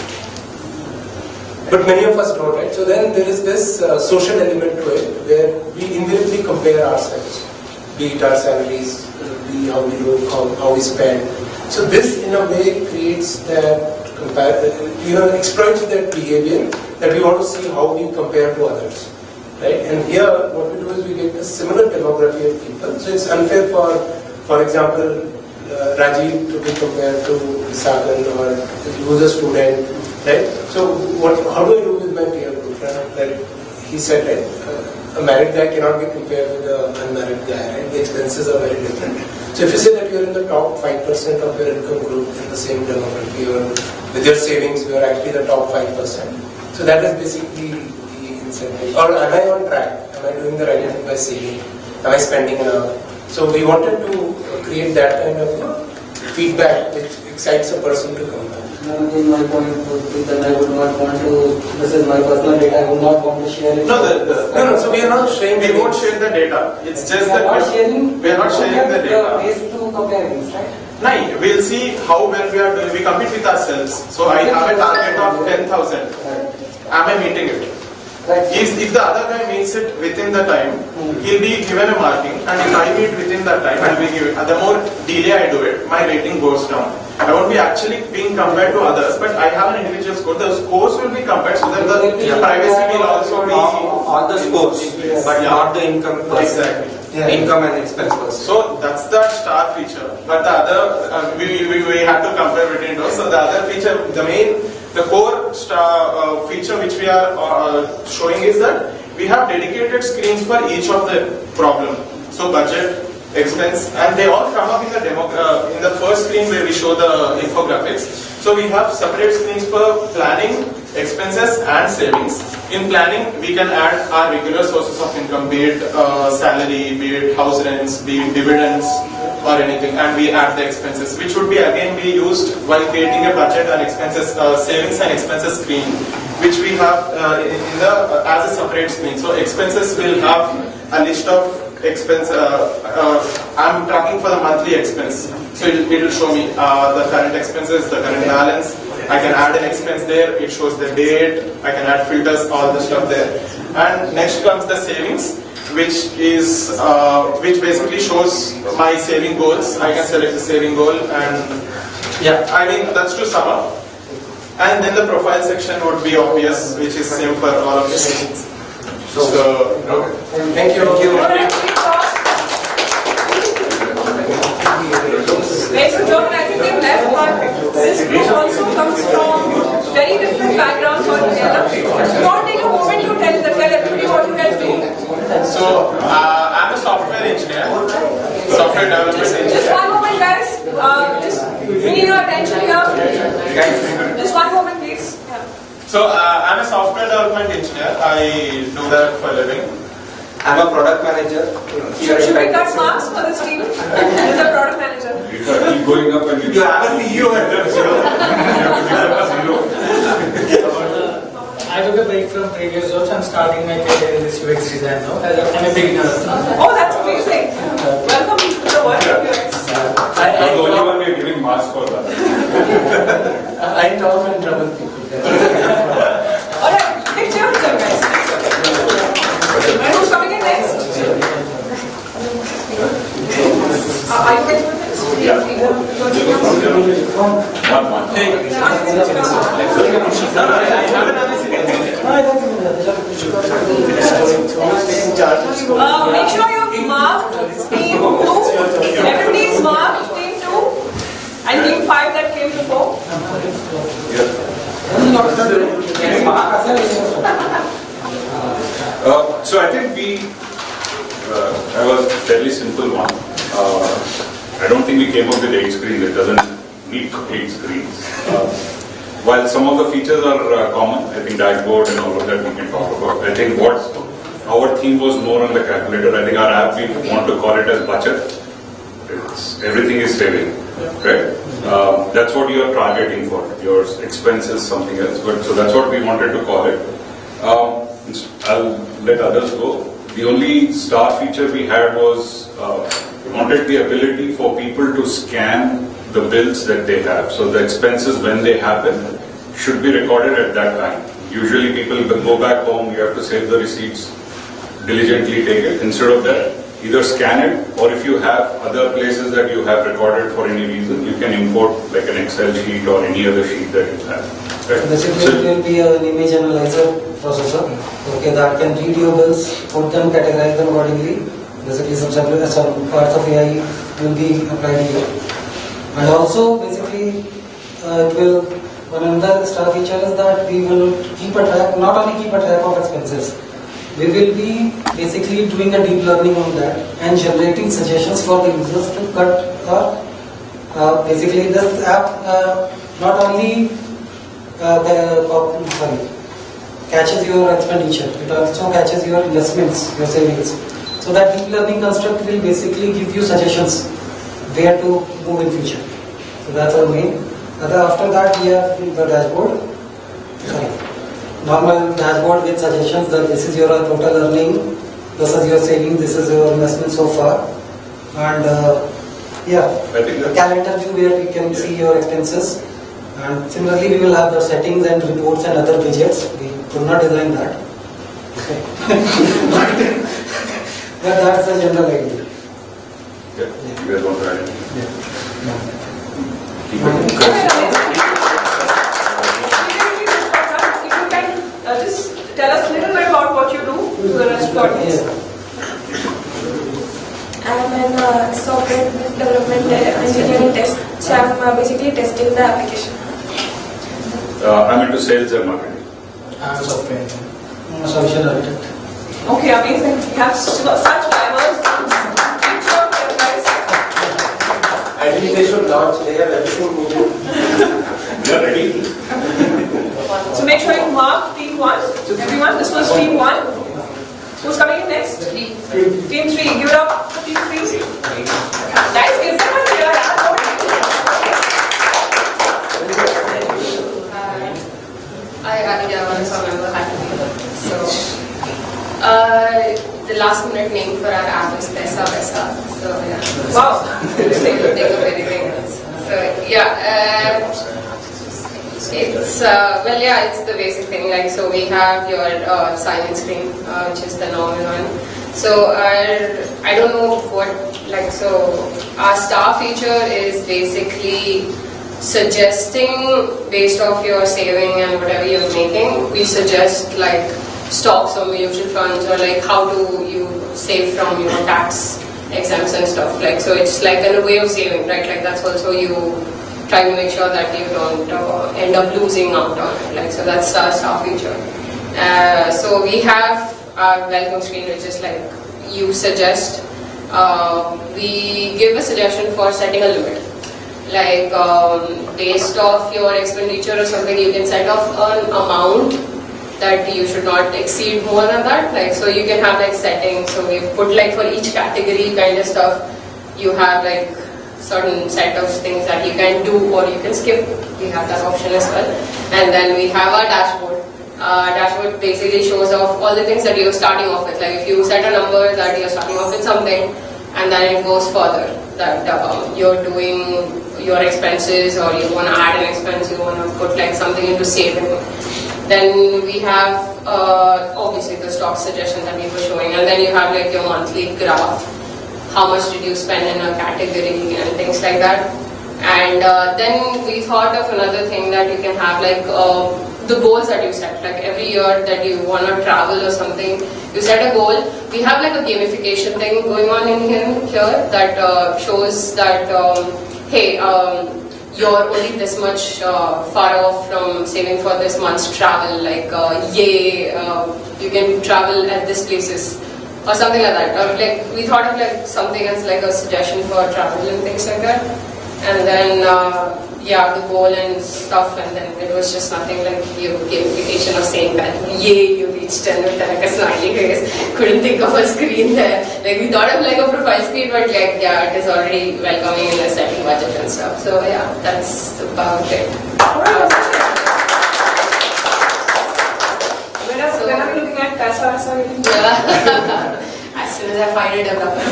But many of us don't, right? So then there is this social element to it where we invariably compare ourselves, be it our salaries, be how we look, how we spend. So this in a way creates that exploits that behavior that we want to see how we compare to others, right? And here, what we do is we get a similar demography of people. So it's unfair for example, Rajiv to be compared to Sagan or who's a student, right? So how do I do with my peer group? Like he said, right? A married guy cannot be compared with an unmarried guy, right? The expenses are very different. So if you say that you're in the top 5% of your income group in the same demography, or with your savings, you are actually the top 5%. So that is basically the incentive. Or am I on track? Am I doing the right thing by saving? Am I spending enough? So we wanted to create that kind of feedback which excites a person to come back. In my point would be that I would not want to, this is my personal data, I would not want to share it. No, so we are not sharing, we won't share the data. It's just that we are not sharing the data. Ways to compare things, right? No, we'll see how well we are doing. We compete with ourselves. So I have a target of 10,000. Am I meeting it? If the other guy meets it within the time, he'll be given a marking, and if I meet within that time, I'll be given. The more delay I do it, my rating goes down. I won't be actually being compared to others, but I have an individual score. The scores will be compared so that the privacy will also be all the scores, but not the income. Exactly. Income and expense person. So that's the star feature. But the other, we had to compare between those. So the other feature, the core star feature which we are showing is that we have dedicated screens for each of the problem. So budget, expense, and they all come up in the demo in the first screen where we show the infographics. So we have separate screens for planning, expenses, and savings. In planning, we can add our regular sources of income, be it salary, be it house rents, be it dividends, or anything, and we add the expenses, which would be again be used while creating a budget and expenses, savings and expenses screen, which we have in the as a separate screen. So expenses will have a list of expense. I'm tracking for the monthly expense, so it will show me the current expenses, the current balance. I can add an expense there. It shows the date. I can add filters, all the stuff there. And next comes the savings, which basically shows my saving goals. I can select the saving goal, and yeah, I mean that's to sum up. And then the profile section would be obvious, which is same for all of us. So thank you. Ladies and gentlemen, I think they've left, but this group also comes from very different backgrounds altogether. You want to take a moment to tell software development Just engineer. one moment, guys. Just bring your attention here. Just one moment, please. Yeah. So I'm a software development engineer. I do that for a living. I'm a product manager. Should we cut marks for this team? Who's the product manager? Keep going up and You have a CEO at I took a break from previous jobs. I'm starting my career in this UX design now. I'm a beginner. Oh, that's amazing. Welcome to the world of UX. I'm the only one we're giving marks for that. I talk and trouble people. Alright, big cheer for them, guys. And who's coming in next? Are you guys with this? Yeah. One. Make sure you mark team 2. Everybody's marked team 2 and team 5 that came before. So I think I was a fairly simple one. I don't think we came up with 8 screens. It doesn't need 8 screens. While some of the features are common, I think dashboard and all of that we can talk about. I think what our theme was more on the calculator. I think our app, we want to call it as budget. Everything is saving, right? That's what you are targeting for. Your expense is something else, but so that's what we wanted to call it. I'll let others go. The only star feature we had was we wanted the ability for people to scan the bills that they have. So the expenses when they happen should be recorded at that time. Usually people go back home, you have to save the receipts, diligently take it. Instead of that, either scan it, or if you have other places that you have recorded for any reason, you can import like an Excel sheet or any other sheet that you have. Right? Basically, it will be an image analyzer processor, okay, that can read your bills, put them, categorize them accordingly. Basically, some parts of AI will be applied here. And also, basically, it will, another star feature is that we will keep a track, not only keep a track of expenses, we will be basically doing a deep learning on that and generating suggestions for the users to cut basically this app not only catches your expenditure, it also catches your investments, your savings. So that deep learning construct will basically give you suggestions where to move in future. So that's our main. After that we have the dashboard. Normal dashboard with suggestions that this is your total earning, this is your saving, this is your investment so far. And calendar view where we can see your expenses. And similarly, we will have the settings and reports and other widgets. We could not design that. Okay. But that's the general idea. Yeah. You guys want to add anything? If you can just tell us a little bit about what you do to the rest of the audience. I'm an software development engineering test, so I'm basically testing the application. I'm into sales and marketing. I'm a software engineer. I'm a solution architect. Okay, amazing. We have such diverse groups. I think they should launch. They have everything needed. They are ready. So make sure you mark team 1. Everyone, this was team 1. Who's coming in next? Team 3. Give it up for team 3. Guys, give them a cheer. I want to remember how to do that. So, the last minute name for our app is Paisa Paisa. So, yeah. Wow. Think of anything else. So, yeah. It's it's the basic thing. Like, so we have your sign-in screen, which is the normal one. So I don't know what, like, so our star feature is basically suggesting based off your saving and whatever you're making. We suggest like stocks or mutual funds or like how do you save from your tax exempts and stuff. Like, so it's like a way of saving, right? Like that's also you trying to make sure that you don't end up losing out on it. Like, so that's our star feature. So we have our welcome screen, which is like you suggest we give a suggestion for setting a limit. Like based off your expenditure or something, you can set off an amount that you should not exceed more than that. Like, so you can have like settings. So we put like for each category kind of stuff, you have like certain set of things that you can do or you can skip. We have that option as well. And then we have our dashboard. Dashboard basically shows off all the things that you're starting off with. Like if you set a number that you're starting off with something, and then it goes further that you're doing your expenses or you want to add an expense, you want to put like something into saving. Then we have obviously the stock suggestions that we were showing, and then you have like your monthly graph, how much did you spend in a category and things like that. And then we thought of another thing that you can have like the goals that you set, like every year that you want to travel or something, you set a goal. We have like a gamification thing going on in here that shows that hey, you're only this much far off from saving for this month's travel, like yay, you can travel at this places or something like that. Or like we thought of like something as like a suggestion for travel and things like that. And then yeah, the goal and stuff, and then it was just nothing like you gamification of saying that yay, you reached 10 with like a smiley face. Couldn't think of a screen there. Like we thought of like a profile screen, but like yeah, it is already welcoming in a setting budget and stuff. So yeah, that's about it. When are we looking at Pesa? As soon as I find a developer.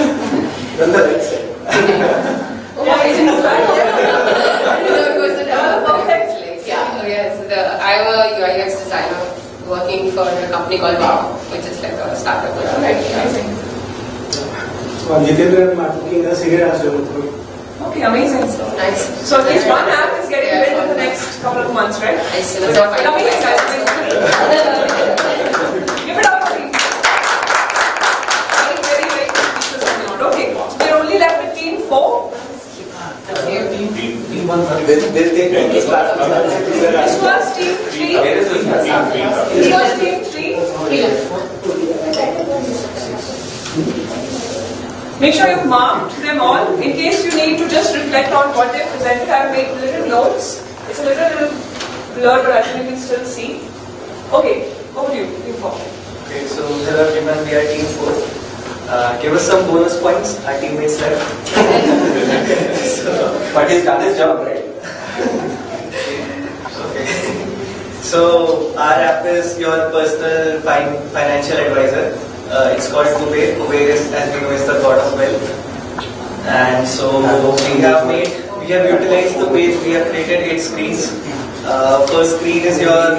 Then the right side. Oh, why is it it was the developer. Yeah, yes. I'm a UI UX designer working for a company called Wow, which is like a startup. Okay, amazing. So Jitendra, I'm working as a senior as well. Okay, amazing. Nice. So at least one app is getting built in the next couple of months, right? As soon as I find Amazing, guys. Give it up, please. Very, very good pieces coming out. Okay, so we're only left with team 4. Team 1. They'll take this platform. This was team 3. This was team 3. Make sure you've marked them all. In case you need to just reflect on what they presented, I've made little notes. It's a little blurred, but I think you can still see. Okay, over to you, team 4. Okay, so hello everyone, we are team 4. Give us some bonus points, our teammates left. But he's done his job, right? Okay. So our app is your personal financial advisor. It's called Kuber. Kuber is, as we know, is the god of wealth. And so we have utilized the page. We have created 8 screens. First screen is your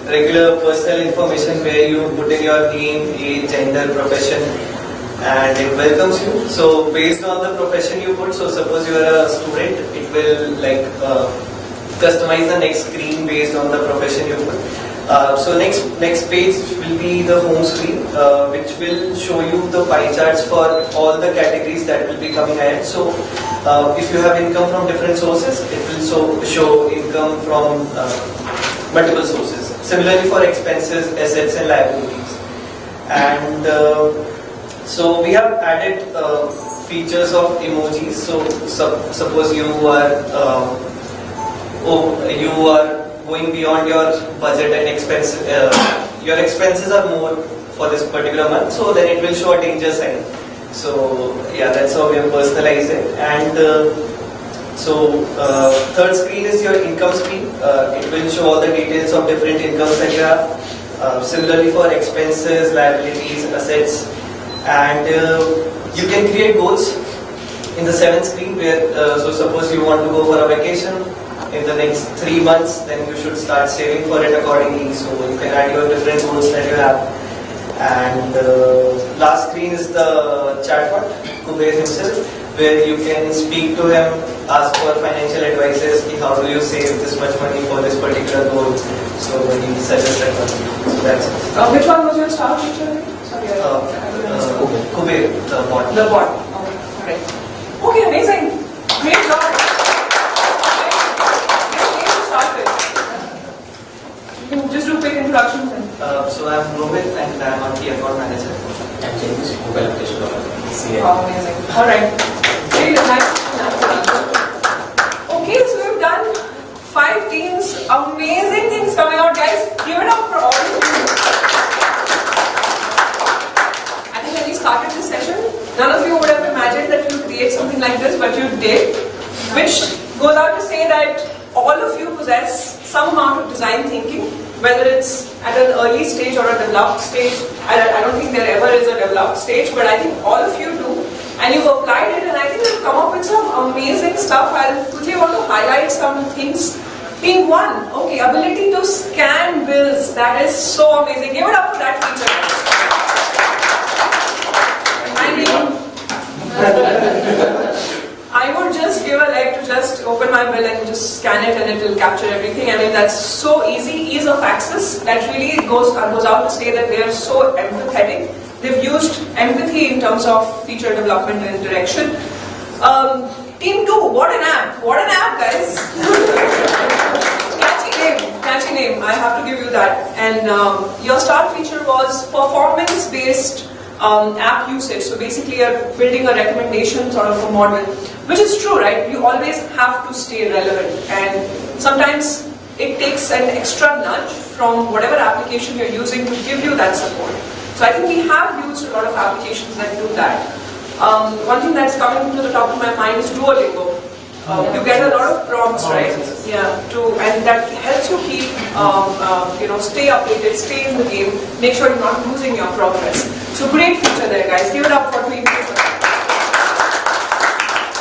regular personal information where you put in your name, age, gender, profession, and it welcomes you. So based on the profession you put, so suppose you are a student, it will like customize the next screen based on the profession you put. So next page will be the home screen, which will show you the pie charts for all the categories that will be coming ahead. So if you have income from different sources, it will show income from multiple sources. Similarly for expenses, assets and liabilities. And so we have added features of emojis. So suppose you are going beyond your budget and expense, your expenses are more for this particular month, so then it will show a danger sign. So yeah, that's how we have personalized it. And third screen is your income screen. It will show all the details of different incomes that you have. Similarly for expenses, liabilities, assets, and you can create goals in the 7th screen where, so suppose you want to go for a vacation in the next 3 months, then you should start saving for it accordingly. So you can add your different goals that you have. And last screen is the chatbot, Kuber himself, where you can speak to him, ask for financial advices, how do you save this much money for this particular goal. So he suggests that one. So that's it. Which one was your star feature? Sorry, Kuber, the bot. The bot. Okay, alright. Okay, amazing. Great job. Just do quick introductions then. So I'm Rohit and I'm the account manager. I'm James, mobile application. Wow, amazing. Alright. Very nice. Okay, so we've done 5 teams. Amazing things coming out, guys. Give it up for all of you. I think when we started this session, none of you would have imagined that you create something like this, but you did. Which goes out to say that all of you possess some amount of design thinking, whether it's at an early stage or a developed stage. I don't think there ever is a developed stage, but I think all of you do. And you've applied it, and I think you've come up with some amazing stuff. I'll quickly want to highlight some things. Being one, okay, ability to scan bills. That is so amazing. Give it up for that feature. I would just give a leg to just open my bill and just scan it and it will capture everything. I mean, that's so easy, ease of access. That really goes out to say that they are so empathetic. They've used empathy in terms of feature development and direction. Team 2, what an app. What an app, guys. Catchy name. I have to give you that. And your start feature was performance-based app usage. So basically you're building a recommendation sort of a model, which is true, right? You always have to stay relevant, and sometimes it takes an extra nudge from whatever application you're using to give you that support. So I think we have used a lot of applications that do that. One thing that's coming to the top of my mind is Duolingo. You get a lot of prompts, right? Yeah, and that helps you keep, stay updated, stay in the game, make sure you're not losing your progress. So great feature there, guys. Give it up for Team 2.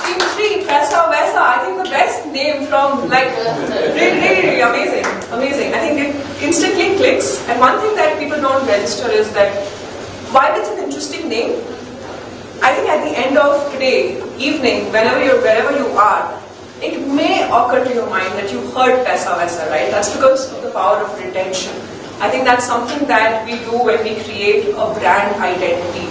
Team 3, Pesa Vesa. I think the best name from really amazing. I think it instantly clicks. And one thing that people don't register is that while it's an interesting name, I think at the end of today, evening, wherever you are, it may occur to your mind that you heard Pesa Vesa, right? That's because of the power of retention. I think that's something that we do when we create a brand identity,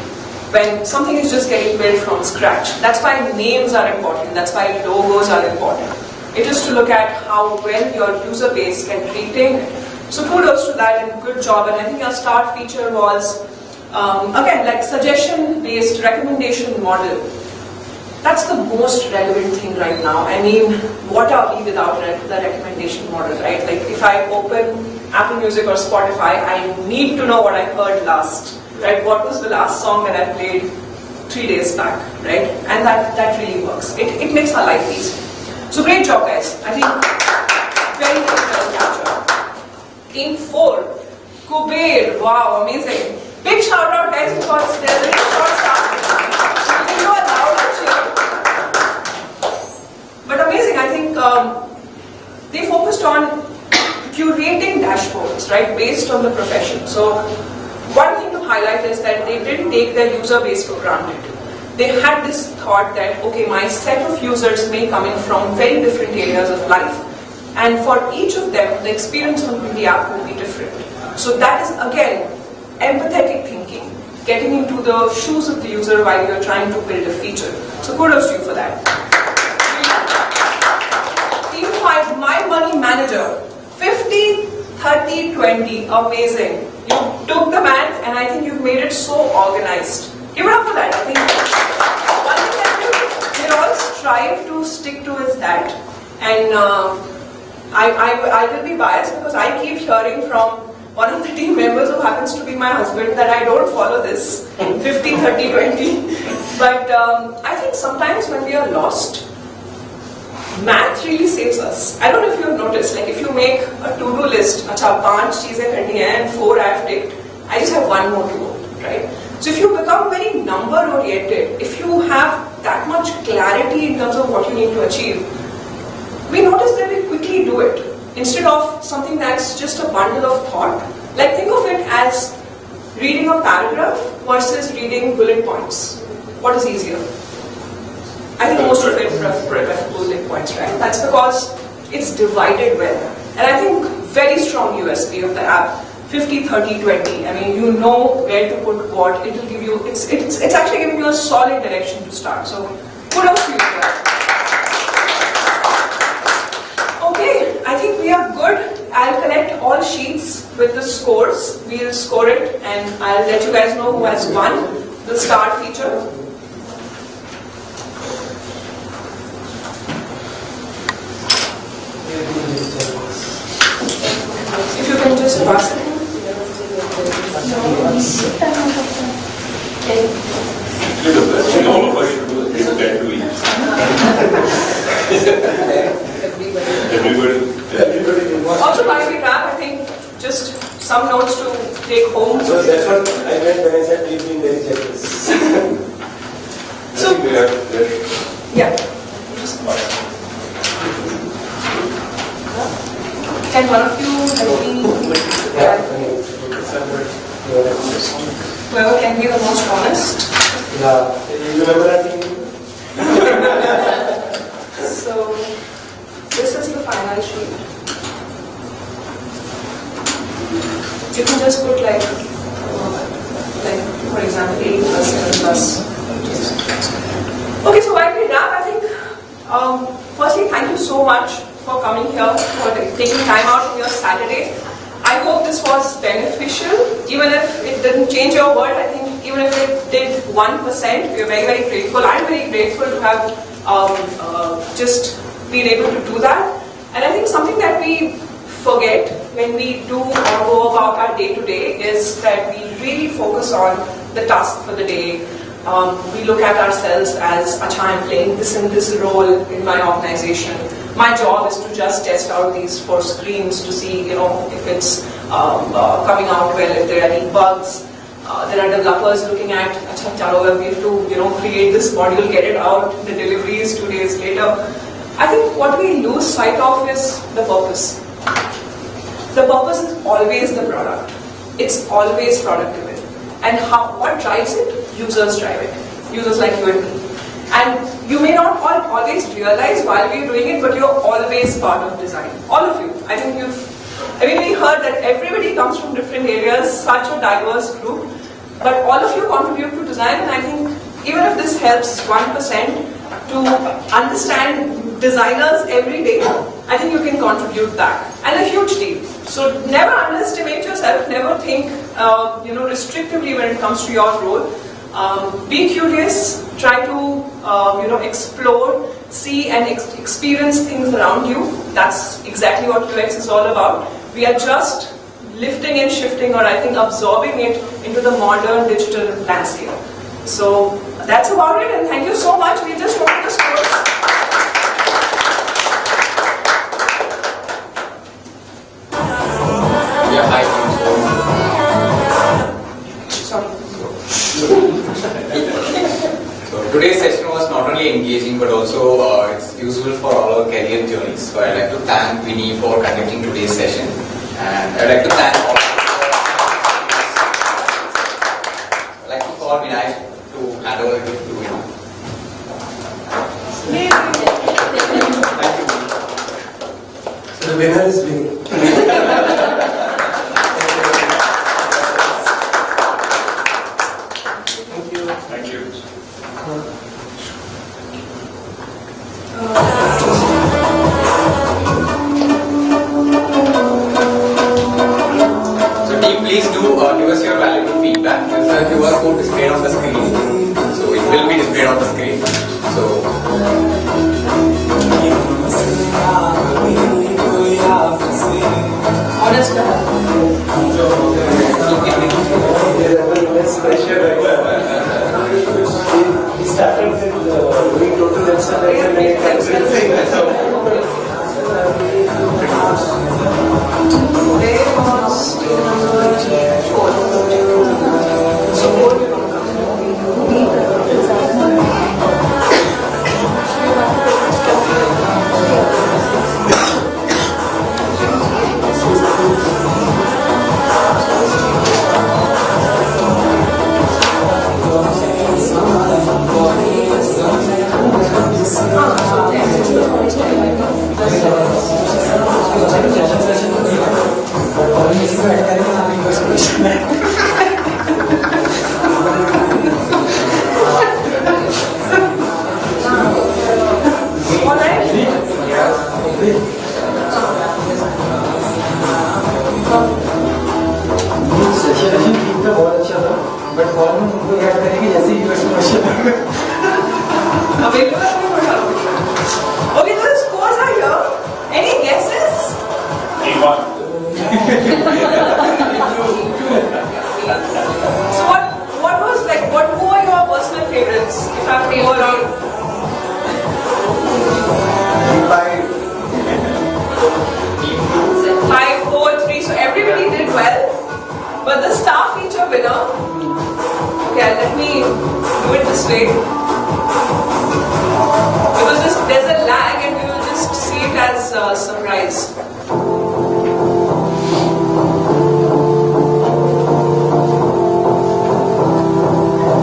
when something is just getting built from scratch. That's why names are important, that's why logos are important. It is to look at how well your user base can retain it. So kudos to that and good job. And I think your start feature was, again, like suggestion-based recommendation model. That's the most relevant thing right now. I mean, what are we without the recommendation model, right? Like if I open Apple Music or Spotify, I need to know what I heard last, right? What was the last song that I played 3 days back, right? And that really works. It makes our life easy. So great job, guys. I think very well captured. Team 4, Kuber. Wow, amazing. Big shout out, guys, because they're really short staff. Give you a louder cheer. But amazing, I think they focused on curating dashboards, right, based on the profession. So one thing to highlight is that they didn't take their user base for granted. They had this thought that, okay, my set of users may come in from very different areas of life, and for each of them, the experience on the app will be different. So that is, again, empathetic thinking, getting into the shoes of the user while you're trying to build a feature. So kudos to you for that. Team 5, My Money Manager. 50, 30, 20. Amazing. You took the math and I think you've made it so organized. Give it up for that. I think one thing that we all strive to stick to is that. And I will be biased because I keep hearing from one of the team members who happens to be my husband that I don't follow this 50, 30, 20. But I think sometimes when we are lost, math really saves us. I don't know if you've noticed, like if you make a to-do list, acha 5 cheezein karni hai and 4 I have ticked, I just have 1 more to go, right? So if you become very number oriented, if you have that much clarity in terms of what you need to achieve, we notice that we quickly do it. Instead of something that's just a bundle of thought, like think of it as reading a paragraph versus reading bullet points. What is easier? I think most of it prefer bullet points, right? That's because it's divided well. And I think very strong USP of the app, 50, 30, 20. I mean, you know where to put what. It will give you, it's actually giving you a solid direction to start. So kudos to you for that. Okay, I think we are good. I'll connect all sheets with the scores. We'll score it and I'll let you guys know who has won the start feature. take home. So that's what I meant when I said we've been very generous. So, yeah. Can one of you help me? Whoever can be the most honest. Yeah, you remember that thing? So, this is the final sheet. You can just put like for example, 8% plus. Okay, so while we wrap, I think, firstly, thank you so much for coming here, for taking time out on your Saturday. I hope this was beneficial. Even if it didn't change your world, I think even if it did 1%, we are very, very grateful. I'm very grateful to have just been able to do that. And I think something that we forget when we do or go about our day-to-day is that we really focus on the task for the day. We look at ourselves as, acha, I'm playing this and this role in my organization. My job is to just test out these 4 screens to see, if it's coming out well, if there are any bugs. There are developers looking at, acha, chalo, we have to, create this module, get it out. The delivery is 2 days later. I think what we lose sight of is the purpose. The purpose is always the product. It's always product driven. And what drives it? Users drive it. Users like you and me. And you may not always realize while we're doing it, but you're always part of design. All of you. I think we heard that everybody comes from different areas, such a diverse group. But all of you contribute to design, and I think even if this helps 1% to understand designers every day, I think you can contribute back. And a huge deal. So never underestimate yourself, never think restrictively when it comes to your role. Be curious, try to explore, see and experience things around you. That's exactly what UX is all about. We are just lifting and shifting, or I think absorbing it into the modern digital landscape. So that's about it, and thank you so much. We just wanted to score. Yeah, hi. Sorry. So today's session was not only engaging but also it's useful for all our career journeys. So I'd like to thank Vinny for conducting today's session, and I'd like to thank all. I'd like to call Vinay to hand over the gift to Vinny. Thank you. So the winner is Vinny. Thank you. So team, please do give us your valuable feedback. There's a QR code displayed on the screen. So it will be displayed on the screen. We started with doing total exercise and made Okay, the scores are here. Any guesses? So what was like, who are your personal favorites? If I have to go around. 5, 4, 3. So everybody did well. But the star feature winner, okay, let me do it this way. There's a lag and we will just see it as a surprise.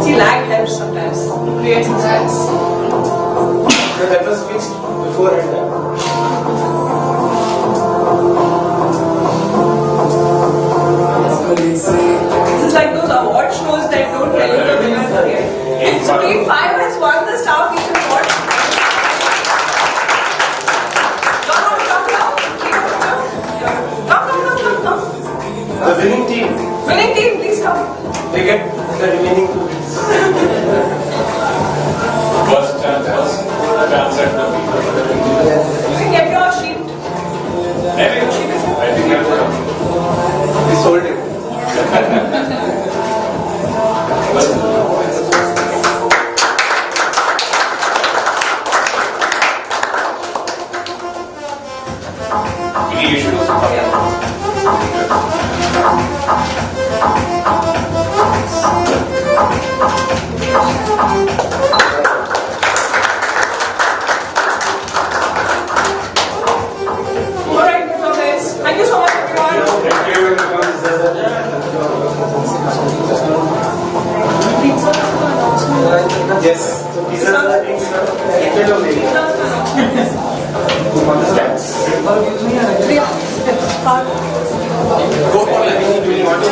See, lag helps sometimes. Creates insights. That was fixed beforehand. This is like those award shows that don't tell you the winner yet. So Team 5 has won the Star Feature Award. Come. The winning team. Winning team, please come. They get the remaining 2 bits. First chance at the You can get your sheet. Maybe. I think We sold it. Any issues? Alright, guys. Thank you so much, everyone. Thank you. Yes. So these are the things that go for it. Do you want to?